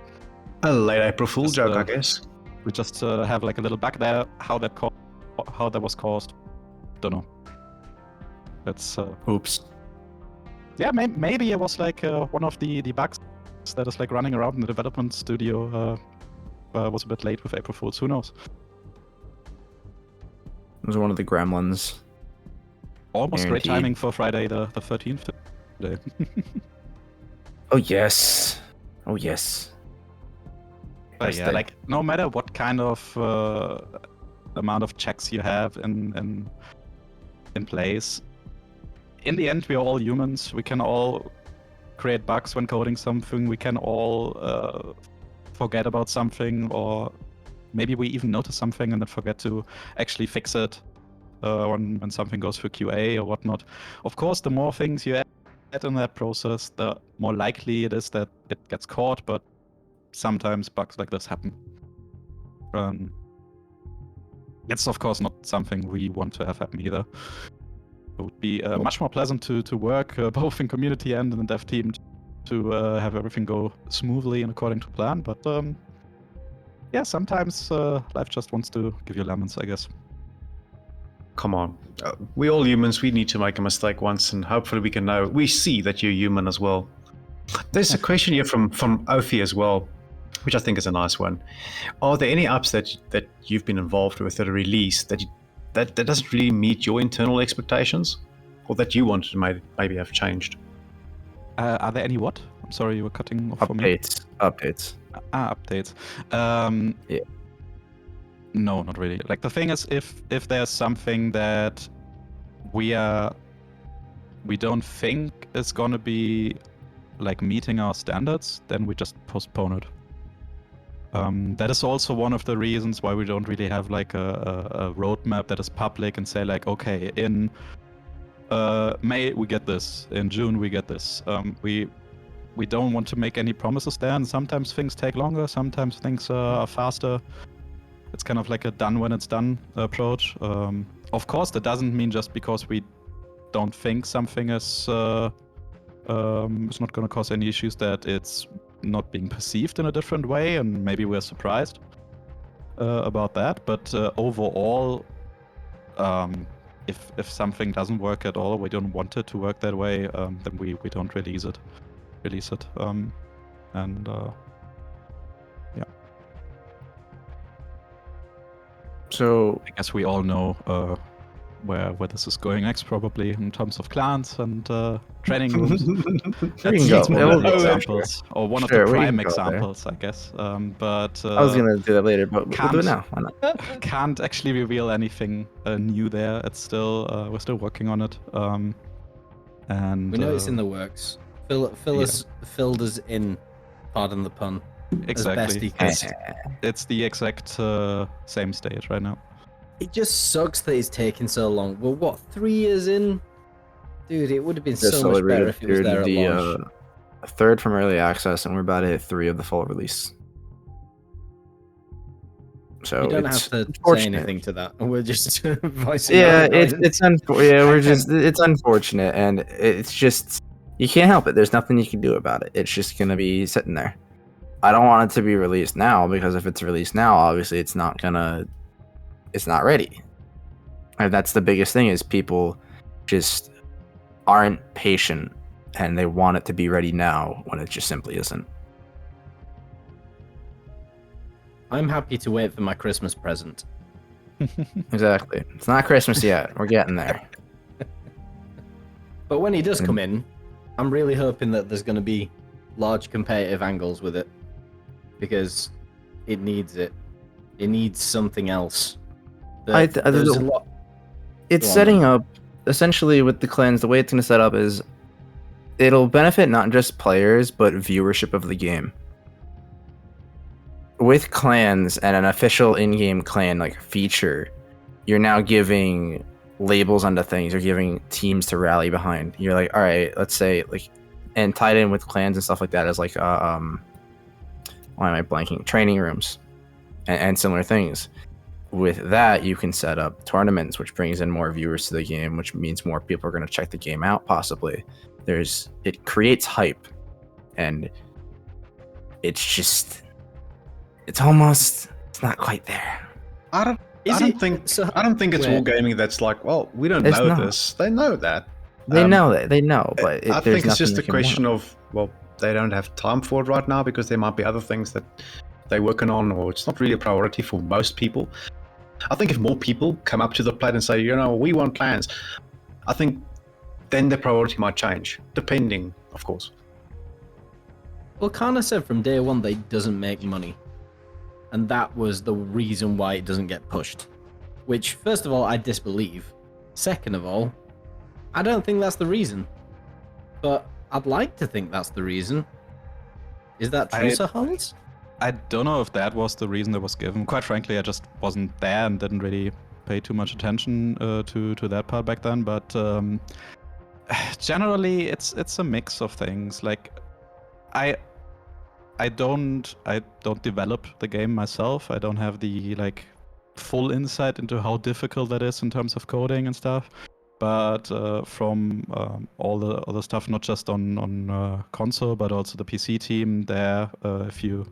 A late April Fool joke, I guess. We just have like a little bug there. How that was caused, don't know. That's oops. Yeah, maybe it was like one of the bugs that is like running around in the development studio. Was a bit late with April Fools. Who knows? It was one of the gremlins. Almost great timing for Friday the 13th. Day. Oh yes. Oh yes. But yeah, like no matter what kind of amount of checks you have in place, in the end we are all humans. We can all create bugs when coding something. We can all forget about something, or maybe we even notice something and then forget to actually fix it. when something goes through QA or whatnot. Of course, the more things you add in that process, the more likely it is that it gets caught, but sometimes bugs like this happen. It's of course not something we want to have happen either. It would be much more pleasant to work both in community and in the dev team to have everything go smoothly and according to plan, but yeah, sometimes life just wants to give you lemons, I guess. Come on. We all humans, we need to make a mistake once, and hopefully we see that you're human as well. There's a question here from Ophi as well, which I think is a nice one. Are there any apps that you've been involved with that are released that doesn't really meet your internal expectations, or that you wanted to maybe have changed? Are there any what? I'm sorry, you were cutting off for me. Updates. Updates. Yeah. No, not really. Like, the thing is, if there's something that we don't think is gonna be like meeting our standards, then we just postpone it. That is also one of the reasons why we don't really have like a roadmap that is public and say like, okay, in May we get this, in June we get this. We don't want to make any promises there, and sometimes things take longer, sometimes things are faster. It's kind of like a done when it's done approach. Of course, that doesn't mean just because we don't think something is not going to cause any issues that it's not being perceived in a different way, and maybe we're surprised about that. But overall, if something doesn't work at all, we don't want it to work that way, then we don't release it. Yeah. So I guess we all know where this is going next, probably in terms of clans and training rooms. We can That's go. one of the We'll- examples, or one Sure, of we the can prime go there. examples, I guess. But I was gonna do that later, but we'll do it can't- now. Why not? can't actually reveal anything new there. It's still we're still working on it. And We know it's in the works. Filled us in, pardon the pun, as best he exactly. can. It's the exact same stage right now. It just sucks that it's taking so long. We're what, 3 years in? Dude, it would have been Just so much better celebrated if it was there at the launch. third from early access, and we're about to hit 3 of the full release. So You don't it's have to say unfortunate. anything to that. We're just voicing Yeah, our it's unfortunate, and it's just you can't help it. There's nothing you can do about it. It's just gonna be sitting there. I don't want it to be released now, because if it's released now, obviously it's not ready. And that's the biggest thing, is people just aren't patient, and they want it to be ready now when it just simply isn't. I'm happy to wait for my Christmas present. Exactly. It's not Christmas yet. We're getting there. But when he does come in, I'm really hoping that there's going to be large competitive angles with it, because it needs it. It needs something else. There's a lot. It's Go on, setting up, essentially, with the clans. The way it's going to set up is it'll benefit not just players, but viewership of the game. With clans and an official in-game clan like feature, you're now giving labels onto things. You're giving teams to rally behind. You're like, all right, let's say, like, and tied in with clans and stuff like that is like why am I blanking? Training rooms and similar things. With that, you can set up tournaments, which brings in more viewers to the game, which means more people are going to check the game out. Possibly, it creates hype, and it's not quite there. I don't think it's wargaming that's like, well, we don't It's know not. this. They know that. They know, but I there's think it's nothing just you a can question want. of, well, they don't have time for it right now because there might be other things that they're working on, or it's not really a priority for most people. I think if more people come up to the plate and say, we want clans, I think then the priority might change, depending, of course. Well, Kana said from day one that it doesn't make money. And that was the reason why it doesn't get pushed. Which, first of all, I disbelieve. Second of all, I don't think that's the reason. But I'd like to think that's the reason. Is that true, Sehales? I don't know if that was the reason that was given. Quite frankly, I just wasn't there and didn't really pay too much attention to that part back then. But generally, it's a mix of things. Like I don't develop the game myself. I don't have the like full insight into how difficult that is in terms of coding and stuff. But from all the other stuff, not just on console, but also the PC team there, if you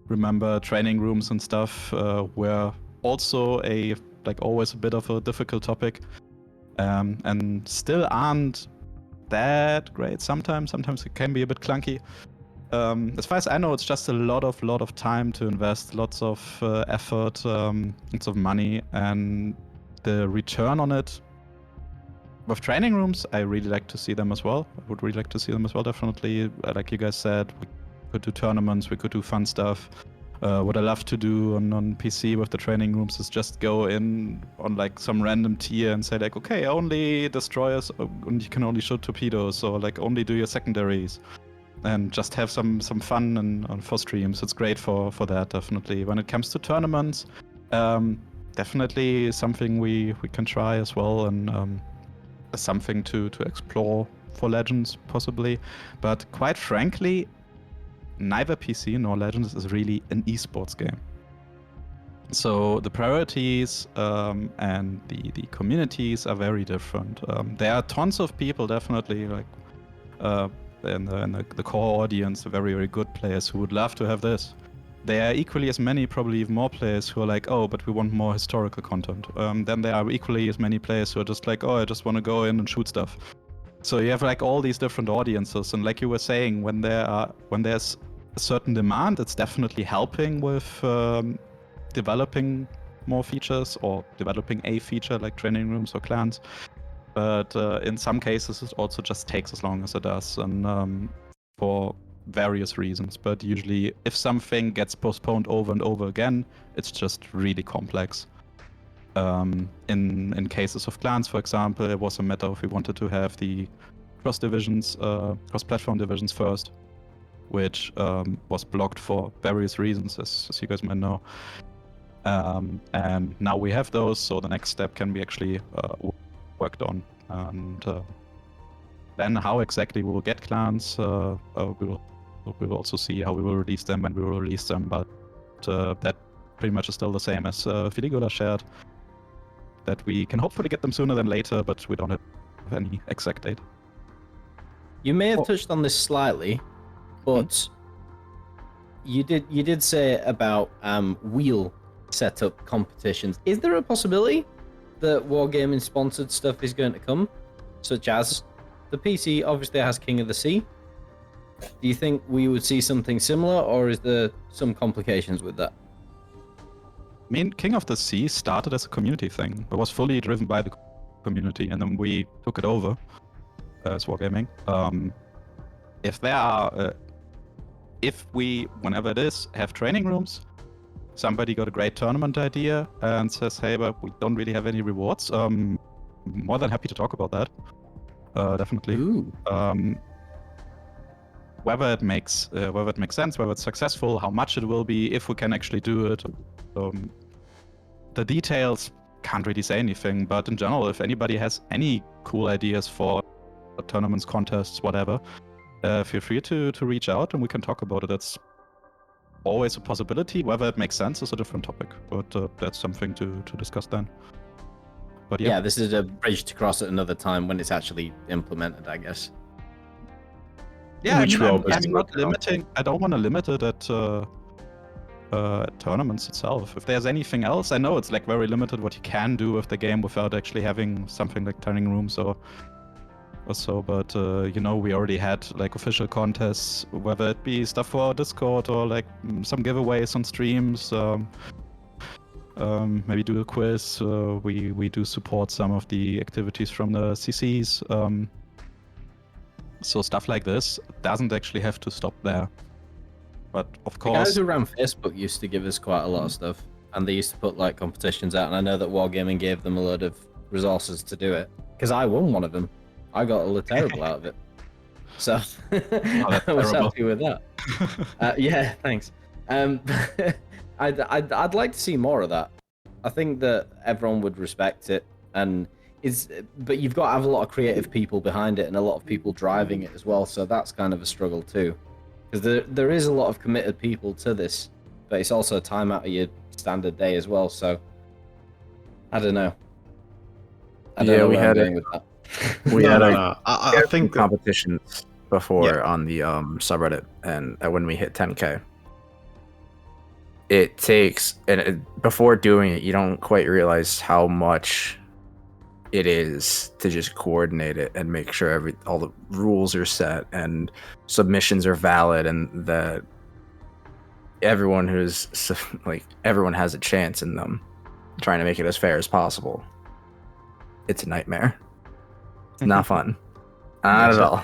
remember, training rooms and stuff were also always a bit of a difficult topic, and still aren't that great. Sometimes it can be a bit clunky. As far as I know, it's just a lot of time to invest, lots of effort, lots of money, and the return on it. With training rooms, I really like to see them as well. I would really like to see them as well, definitely. Like you guys said, we could do tournaments, we could do fun stuff. What I love to do on PC with the training rooms is just go in on like some random tier and say like, okay, only destroyers, and you can only shoot torpedoes, or like only do your secondaries. And just have some fun and for streams. It's great for that, definitely. When it comes to tournaments, definitely something we can try as well, and something to explore for Legends, possibly. But quite frankly, neither PC nor Legends is really an esports game. So the priorities and the communities are very different. There are tons of people, definitely, like in the core audience, very, very good players who would love to have this. There are equally as many, probably even more players who are like, oh, but we want more historical content. Then there are equally as many players who are just like, oh, I just want to go in and shoot stuff. So you have like all these different audiences, and like you were saying, when there's a certain demand, it's definitely helping with developing more features or developing a feature like training rooms or clans. But in some cases, it also just takes as long as it does, and for various reasons. But usually, if something gets postponed over and over again, it's just really complex. In cases of clans, for example, it was a matter of we wanted to have the cross-platform divisions first, which was blocked for various reasons, as you guys might know. And now we have those, so the next step can be actually worked on. And then how exactly we will get clans, we will also see how we will release them when we will release them. But that pretty much is still the same as Filigula shared, that we can hopefully get them sooner than later, but we don't have any exact date. You may have touched on this slightly, but you did say about wheel setup competitions. Is there a possibility that Wargaming sponsored stuff is going to come, such as the PC obviously has King of the Sea? Do you think we would see something similar, or is there some complications with that? I mean, King of the Sea started as a community thing. It was fully driven by the community, and then we took it over as Wargaming. If we, whenever it is, have training rooms, somebody got a great tournament idea and says, hey, but we don't really have any rewards, more than happy to talk about that. Definitely. Whether it makes sense, whether it's successful, how much it will be, if we can actually do it. The details, can't really say anything, but in general, if anybody has any cool ideas for tournaments, contests, whatever, feel free to reach out and we can talk about it. That's always a possibility. Whether it makes sense is a different topic, but that's something to discuss then. But yeah, this is a bridge to cross at another time when it's actually implemented, I guess. Yeah, Which I'm not limiting. I don't want to limit it at tournaments itself. If there's anything else, I know it's like very limited what you can do with the game without actually having something like training rooms or so. But we already had like official contests, whether it be stuff for Discord or like some giveaways on streams. Maybe do a quiz. We do support some of the activities from the CCs. So stuff like this doesn't actually have to stop there. But of course, the guys who ran Facebook used to give us quite a lot of stuff, and they used to put like competitions out. And I know that Wargaming gave them a lot of resources to do it, because I won one of them. I got a terrible out of it, so I was happy with that. Yeah, thanks. I'd like to see more of that. I think that everyone would respect it, but you've got to have a lot of creative people behind it and a lot of people driving it as well. So that's kind of a struggle too, because there is a lot of committed people to this, but it's also time out of your standard day as well. So I don't know. I don't know we where I'm had going with that. we No, had no, a no. I think that, competitions before on the subreddit, and when we hit 10K, it takes before doing it, you don't quite realize how much it is to just coordinate it and make sure all the rules are set and submissions are valid, and that everyone everyone has a chance in them, trying to make it as fair as possible. It's a nightmare. It's not fun. Not at all.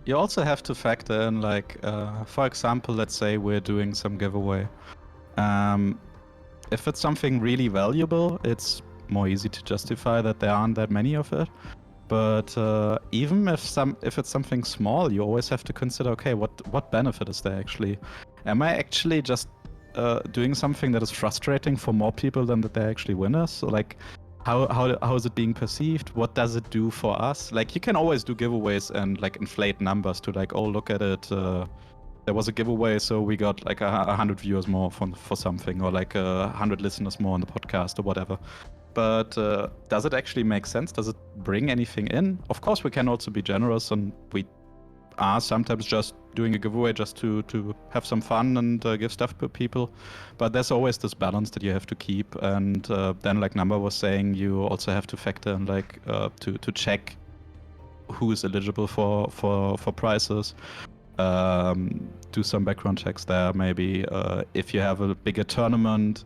You also have to factor in, like, for example, let's say we're doing some giveaway. If it's something really valuable, it's more easy to justify that there aren't that many of it. But even if it's something small, you always have to consider, okay, what benefit is there actually? Am I actually just doing something that is frustrating for more people than that they're actually winners? So, like, how is it being perceived? What does it do for us? Like, you can always do giveaways and like inflate numbers to like, oh, look at it. There was a giveaway, so we got like 100 viewers more for something, or like 100 listeners more on the podcast or whatever. But does it actually make sense? Does it bring anything in? Of course, we can also be generous, and we are sometimes just doing a giveaway just to have some fun and give stuff to people. But there's always this balance that you have to keep. And then, like Number was saying, you also have to factor in like to check who is eligible for prizes. Do some background checks there. Maybe if you have a bigger tournament,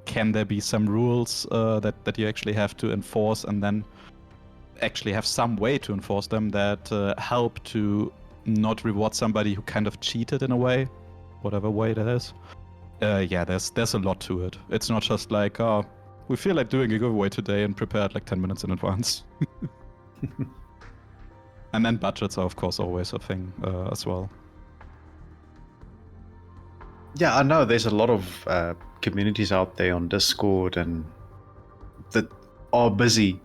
can there be some rules that you actually have to enforce, and then actually have some way to enforce them that help to not reward somebody who kind of cheated in a way, whatever way that is. Yeah, there's a lot to it. It's not just like, oh, we feel like doing a giveaway today and prepared like 10 minutes in advance. And then budgets are of course always a thing as well. yeah, I know there's a lot of communities out there on Discord and that are busy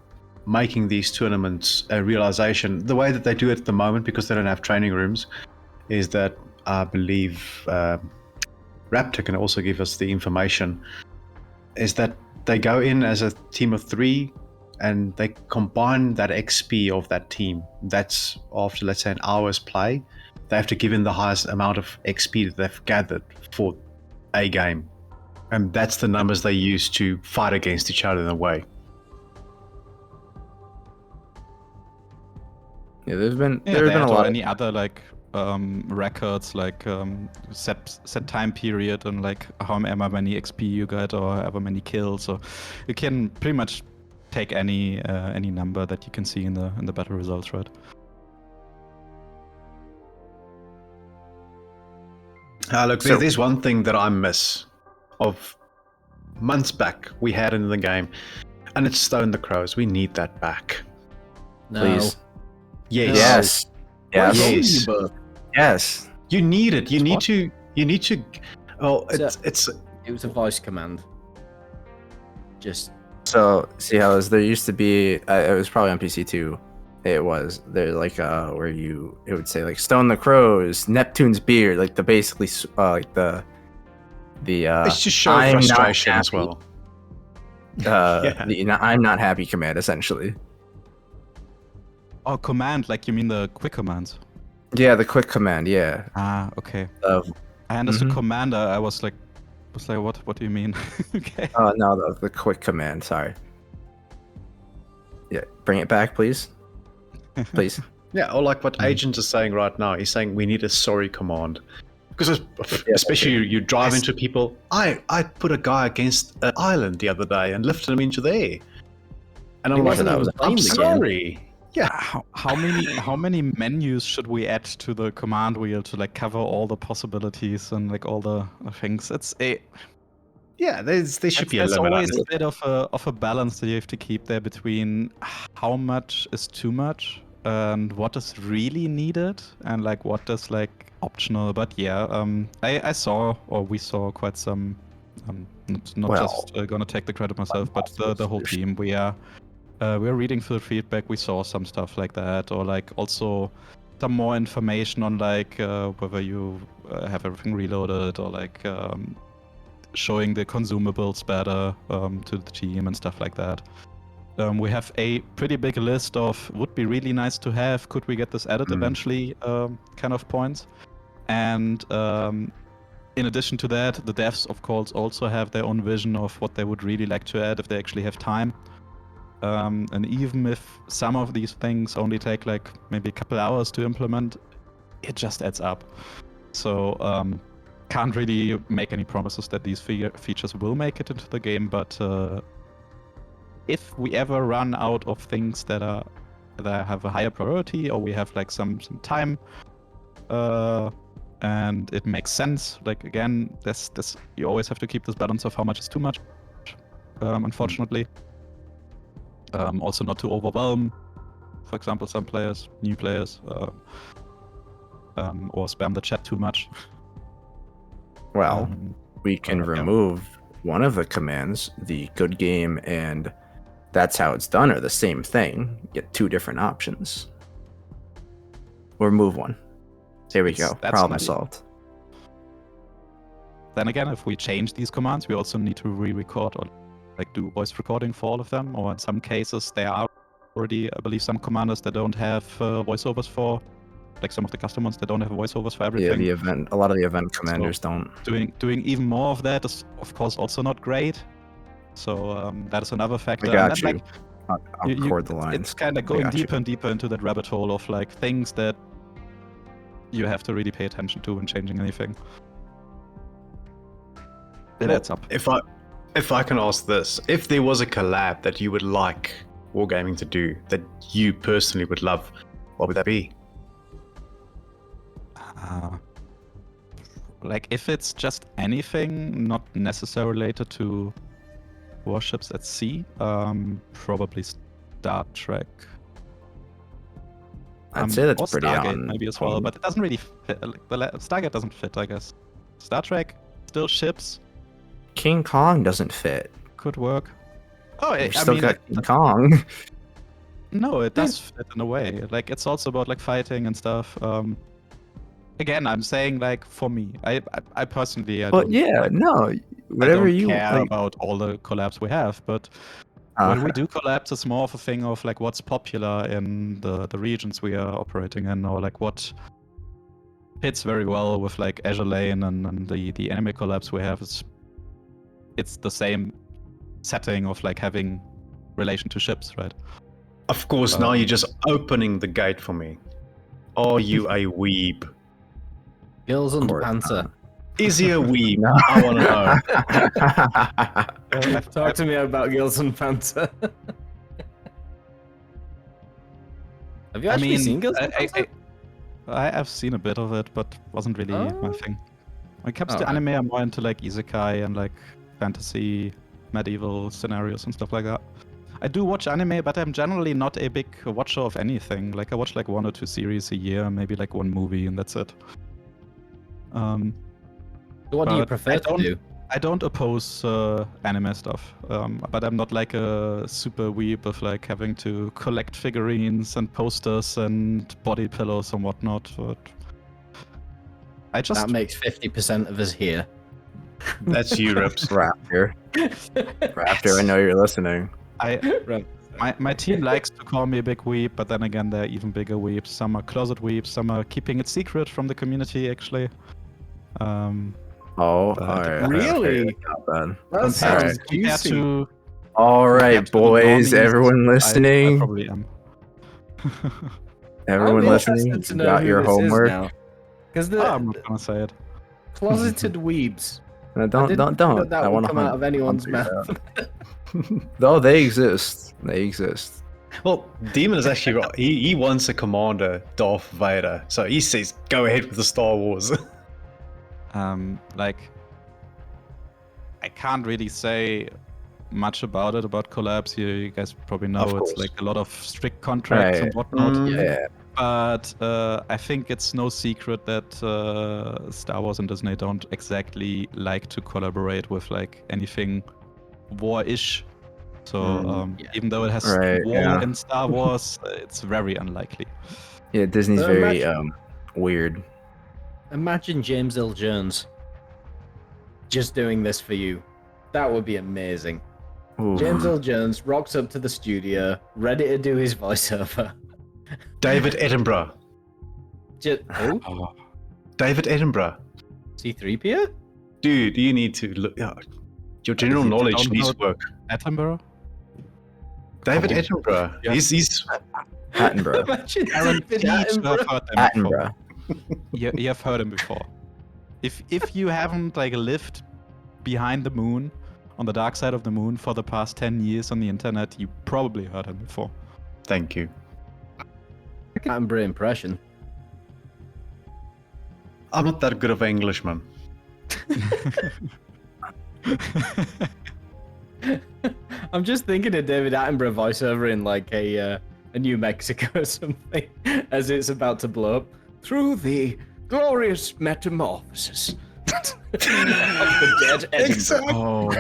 making these tournaments a realization. The way that they do it at the moment, because they don't have training rooms, is that I believe Raptor can also give us the information, is that they go in as a team of 3 and they combine that XP of that team. That's after, let's say, an hour's play. They have to give in the highest amount of XP that they've gathered for a game. And that's the numbers they use to fight against each other in a way. Yeah, there's been Yeah, a that or lot. any other like records, like set time period and like however many XP you get or however many kills. So you can pretty much take any number that you can see in the battle results, right? Look, there's one thing that I miss of months back we had in the game, and it's Stone the Crows. We need that back. No. Please. Yes. Yes. Yes. Yes. You need it. You It's need what? to. You need to. Oh, So- it's. It was a voice command. Just So, Sehales, there used to be, it was probably on PC too. It was there like where it would say like Stone the Crows, Neptune's beard, like the basically like the It's just show I'm not frustration as happy. well. the I'm not happy command essentially. Oh, command, like you mean the quick commands? Yeah, the quick command. Yeah. Ah, okay. Of I understood Mhm. commander. I was like, what do you mean? Okay. oh no, the quick command. Sorry. Yeah, bring it back, please. Please. Yeah, or like what Agent is saying right now. He's saying we need a sorry command. Because especially you drive into people. I put a guy against an island the other day and lifted him into the air. And I'm It like, wasn't even I'm playing the game. sorry. Yeah. How many menus should we add to the command wheel to like cover all the possibilities and like all the things? Yeah, there should be a there's limit. always a bit of a balance that you have to keep there between how much is too much and what is really needed and like what is like optional. But yeah, we saw quite some Not just gonna take the credit myself, but the whole team. We're reading through feedback. We saw some stuff like that, or like also some more information on like whether you have everything reloaded, or like showing the consumables better to the team and stuff like that. We have a pretty big list of would be really nice to have, could we get this added eventually kind of points. And in addition to that, the devs of course also have their own vision of what they would really like to add if they actually have time. And even if some of these things only take like maybe a couple hours to implement, it just adds up. So can't really make any promises that these features will make it into the game, but if we ever run out of things that have a higher priority, or we have like some time, and it makes sense, like again, this you always have to keep this balance of how much is too much, unfortunately. Also not to overwhelm, for example, some players, new players, or spam the chat too much. Well, we can remove one of the commands, the good game and that's how it's done are the same thing. Get two different options. Or remove one. There we go. Problem solved. Then again, if we change these commands, we also need to re-record or like do voice recording for all of them. Or in some cases, there are already, I believe, some commanders that don't have voiceovers for. Like some of the custom ones that don't have voiceovers for everything. Yeah, a lot of the event commanders don't. Doing even more of that is, of course, also not great. So that is another factor. I got you. Like, I'll record the lines. It's kind of going deeper and deeper into that rabbit hole of like things that you have to really pay attention to when changing anything. It adds up. If I can ask this, if there was a collab that you would like Wargaming to do, that you personally would love, what would that be? Like if it's just anything not necessarily related to warships at sea, probably Star Trek. I'd say that's pretty Stargate on maybe as well, but it doesn't really fit. Stargate doesn't fit, I guess. Star Trek, still ships. King Kong doesn't fit. Could work. Oh, You've still got King Kong. No, it does fit in a way. Like it's also about like fighting and stuff. Again, I'm saying like for me, I personally, whatever I don't you care like. about all the collabs we have, but when we do collabs, it's more of a thing of like what's popular in the regions we are operating in, or like what fits very well with like Azure Lane and the anime collabs we have. It's the same setting of like having relation to ships, right? Of course, now you're just opening the gate for me. Are you a weeb? Girls and Panther. Is he a weeb? No. I want to know. Talk to me about Girls and Panther. Have you actually seen Girls and Panther? I have seen a bit of it, but wasn't really my thing. When it comes to anime, I'm more into like isekai and like fantasy, medieval scenarios and stuff like that. I do watch anime, but I'm generally not a big watcher of anything. Like I watch like 1 or 2 series a year, maybe like 1 movie, and that's it. What do you prefer to do? I don't oppose anime stuff, but I'm not like a super weeb of like having to collect figurines and posters and body pillows and whatnot. But that makes 50% of us here. That's you, Rips. Raptor. Raptor, I know you're listening. My team likes to call me a big weeb, but then again, they're even bigger weebs. Some are closet weebs, some are keeping it secret from the community, actually. Really? That sounds juicy. All right, boys, everyone listening. I probably am. Everyone listening, you got your homework. Because I'm not gonna say it. Closeted weebs. No, don't. That would come out of anyone's mouth. No, they exist. They exist. Well, Demon is actually right. He wants a commander, Darth Vader. So he says, go ahead with the Star Wars. Like, I can't really say much about collabs here. You guys probably know it's like a lot of strict contracts and whatnot. Yeah. But I think it's no secret that Star Wars and Disney don't exactly like to collaborate with like anything war-ish. So even though it has Right, war yeah. in Star Wars, it's very unlikely. Yeah, Disney's So very imagine- weird. Imagine James L. Jones just doing this for you. That would be amazing. Ooh. James L. Jones rocks up to the studio, ready to do his voiceover. David Edinburgh. Who? Oh. David Edinburgh. C-3PO? Dude, you need to look. Your general you knowledge don't needs know- work. Attenborough? David Come on. Edinburgh. Yeah. He's Attenborough. Imagine Guaranteed David you have Attenborough. heard them before. Attenborough. You have heard him before. If you haven't like lived behind the moon, on the dark side of the moon for the past 10 years on the internet, you probably heard him before. Thank you. Attenborough impression. I'm not that good of an Englishman. I'm just thinking of David Attenborough voiceover in like a New Mexico or something as it's about to blow up. Through the glorious metamorphosis of the dead Edinburgh. Exactly. Oh,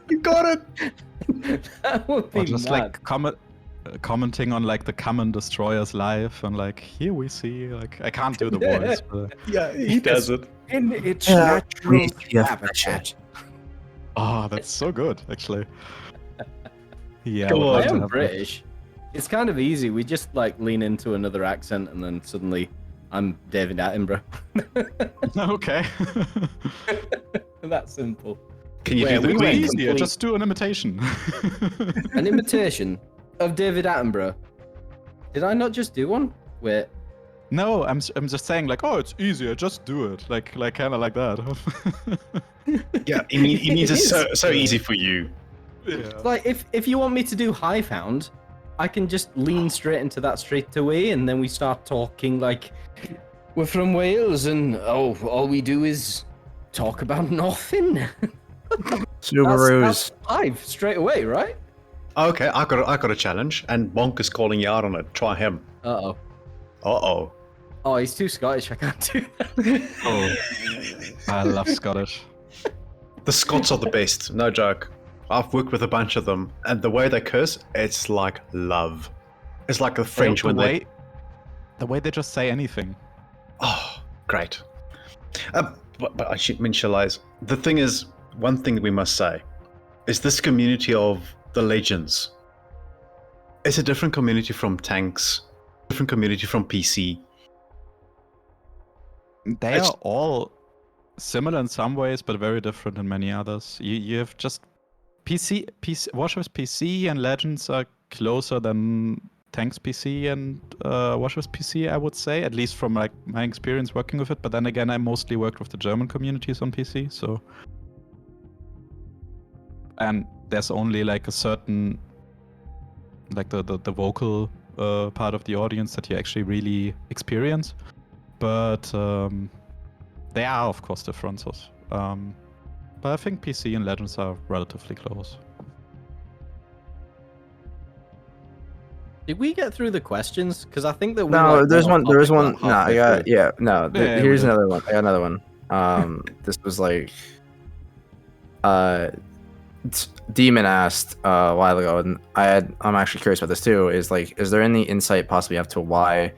You got it. That would be or just mad. like commenting on like the Common Destroyer's life and like here we see like I can't do the voice. But, Yeah, he does it. in its Yeah, natural please, yeah, habitat. oh, that's so good actually. Yeah, Come I would on. love I to am have that. British. It's kind of easy. We just like lean into another accent and then suddenly I'm David Attenborough. Okay. That simple. Can you Wait, do the we Queen? went Easier, complete- just do an imitation. An imitation of David Attenborough. Did I not just do one? Wait. No, I'm just saying like, oh, it's easier, just do it. Like kind of like that. Yeah, it means it's It is. so easy for you. Yeah. Like if you want me to do Highfound, I can just lean straight into that straight away and then we start talking like we're from Wales and all we do is talk about nothing. Subarus. That's five straight away, right? Okay, I got a challenge, and Bonk is calling you out on it. Try him. Uh-oh. Uh-oh. Oh, he's too Scottish, I can't do that. Oh. I love Scottish. The Scots are the best, no joke. I've worked with a bunch of them, and the way they curse, it's like love. It's like the French when they... The way they just say anything. Oh, great. But I should mentionalize. The thing is, one thing that we must say is this community of the legends. It's a different community from tanks, different community from PC. They It's- are all similar in some ways, but very different in many others. You have just PC Warships PC and Legends are closer than Tanks PC and Warships PC, I would say, at least from like my experience working with it. But then again, I mostly worked with the German communities on PC, so. And there's only like a certain, like the vocal part of the audience that you actually really experience. But there are, of course, differences. But I think PC and Legends are relatively close. Did we get through the questions? Because I think that we No, like, there's went one. off There's topic one. about No, I halfway got. through. Yeah, no. Yeah, we Here's did. another one. I got another one. This was like. Demon asked a while ago, and I'm actually curious about this too. Is like, is there any insight possibly up to why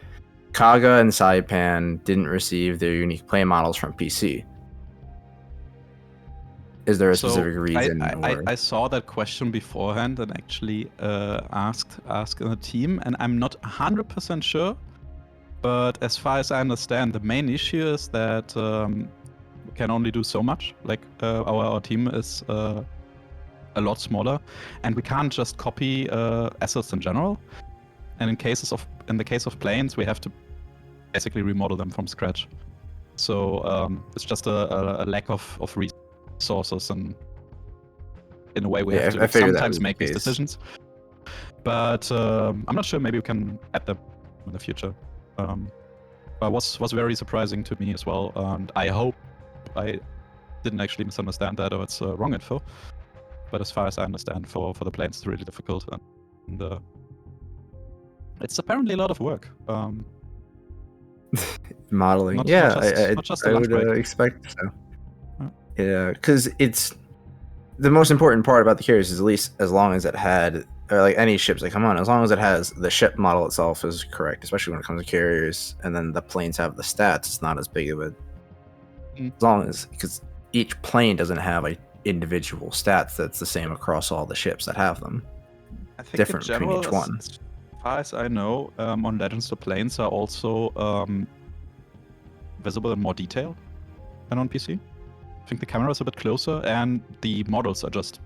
Kaga and Saipan didn't receive their unique play models from PC? Is there a specific reason? I saw that question beforehand and actually asked in the team, and I'm not 100% sure. But as far as I understand, the main issue is that we can only do so much. Like our team is a lot smaller, and we can't just copy assets in general. And in the case of planes, we have to basically remodel them from scratch. So it's just a lack of resources, and in a way we have I to figured that sometimes was the make these case. decisions. But I'm not sure. Maybe we can add them in the future. But was very surprising to me as well, and I hope I didn't actually misunderstand that or it's wrong info. But as far as I understand, for the planes, it's really difficult, and it's apparently a lot of work. modeling. Not Yeah, just- not just the I lunch would break. expect so. Yeah. Yeah, because it's the most important part about the carriers is at least as long as it had, or like any ships that come on, as long as it has the ship model itself is correct, especially when it comes to carriers, and then the planes have the stats. It's not as big of a as long as because each plane doesn't have a individual stats that's the same across all the ships that have them. I think Different in between general, each one. as far as I know, on Legends the planes are also visible in more detail than on PC. I think the camera is a bit closer, and the models are just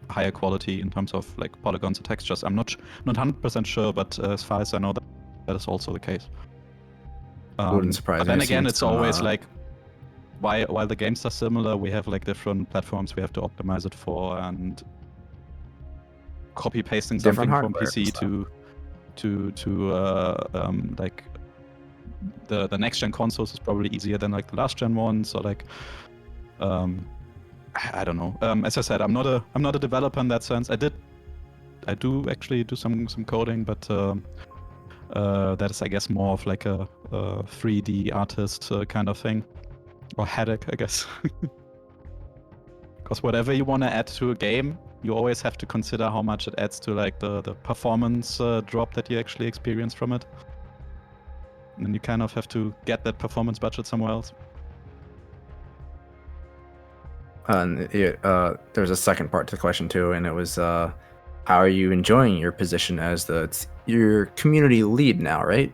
higher quality in terms of like polygons and textures. I'm not 100% sure, but as far as I know, that is also the case. Wouldn't surprise But me. then I've seen again, it's some, always like while the games are similar, we have like different platforms we have to optimize it for, and copy pasting something Different from hardware PC to like the next gen consoles is probably easier than like the last gen ones, or like I don't know. As I said, I'm not a developer in that sense. I do actually do some coding, but that is, I guess, more of like a 3D artist kind of thing, or headache, I guess. Because whatever you want to add to a game, you always have to consider how much it adds to like the performance drop that you actually experience from it. And then you kind of have to get that performance budget somewhere else. There's a second part to the question too, and it was how are you enjoying your position as your community lead now, right?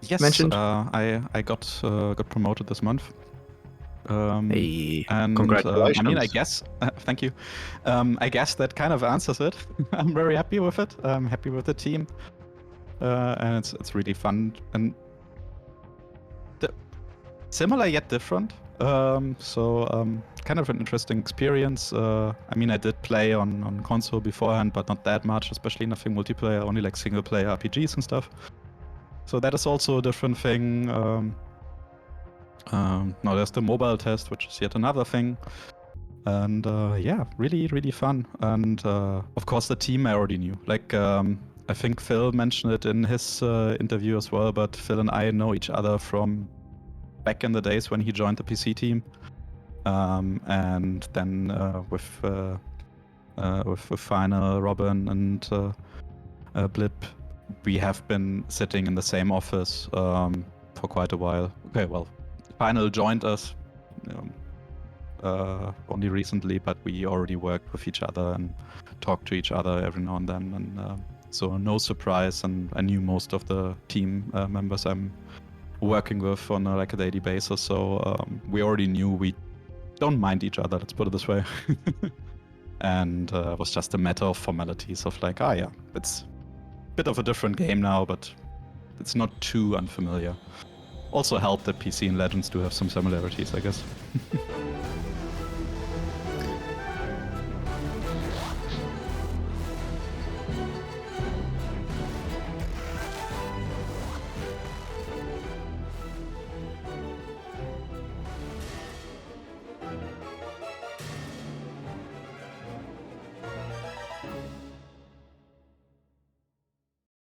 Yes, Mentioned? I got promoted this month. Hey, And congratulations. I mean, I guess thank you. I guess that kind of answers it. I'm very happy with it. I'm happy with the team, and it's really fun and similar yet different. Kind of an interesting experience. I mean, I did play on console beforehand, but not that much, especially nothing multiplayer, only like single player RPGs and stuff. So that is also a different thing. Now there's the mobile test, which is yet another thing. And yeah, really, really fun. And of course, the team I already knew. Like, I think Phil mentioned it in his interview as well, but Phil and I know each other from back in the days when he joined the PC team. And then with Final, Robin, and Blip, we have been sitting in the same office for quite a while. Okay, well, Final joined us only recently, but we already worked with each other and talked to each other every now and then. And so no surprise, and I knew most of the team members I'm working with on like a daily basis. So we already knew we don't mind each other, let's put it this way. And it was just a matter of formalities of like, yeah, it's a bit of a different game now, but it's not too unfamiliar. Also helped that PC and Legends do have some similarities, I guess.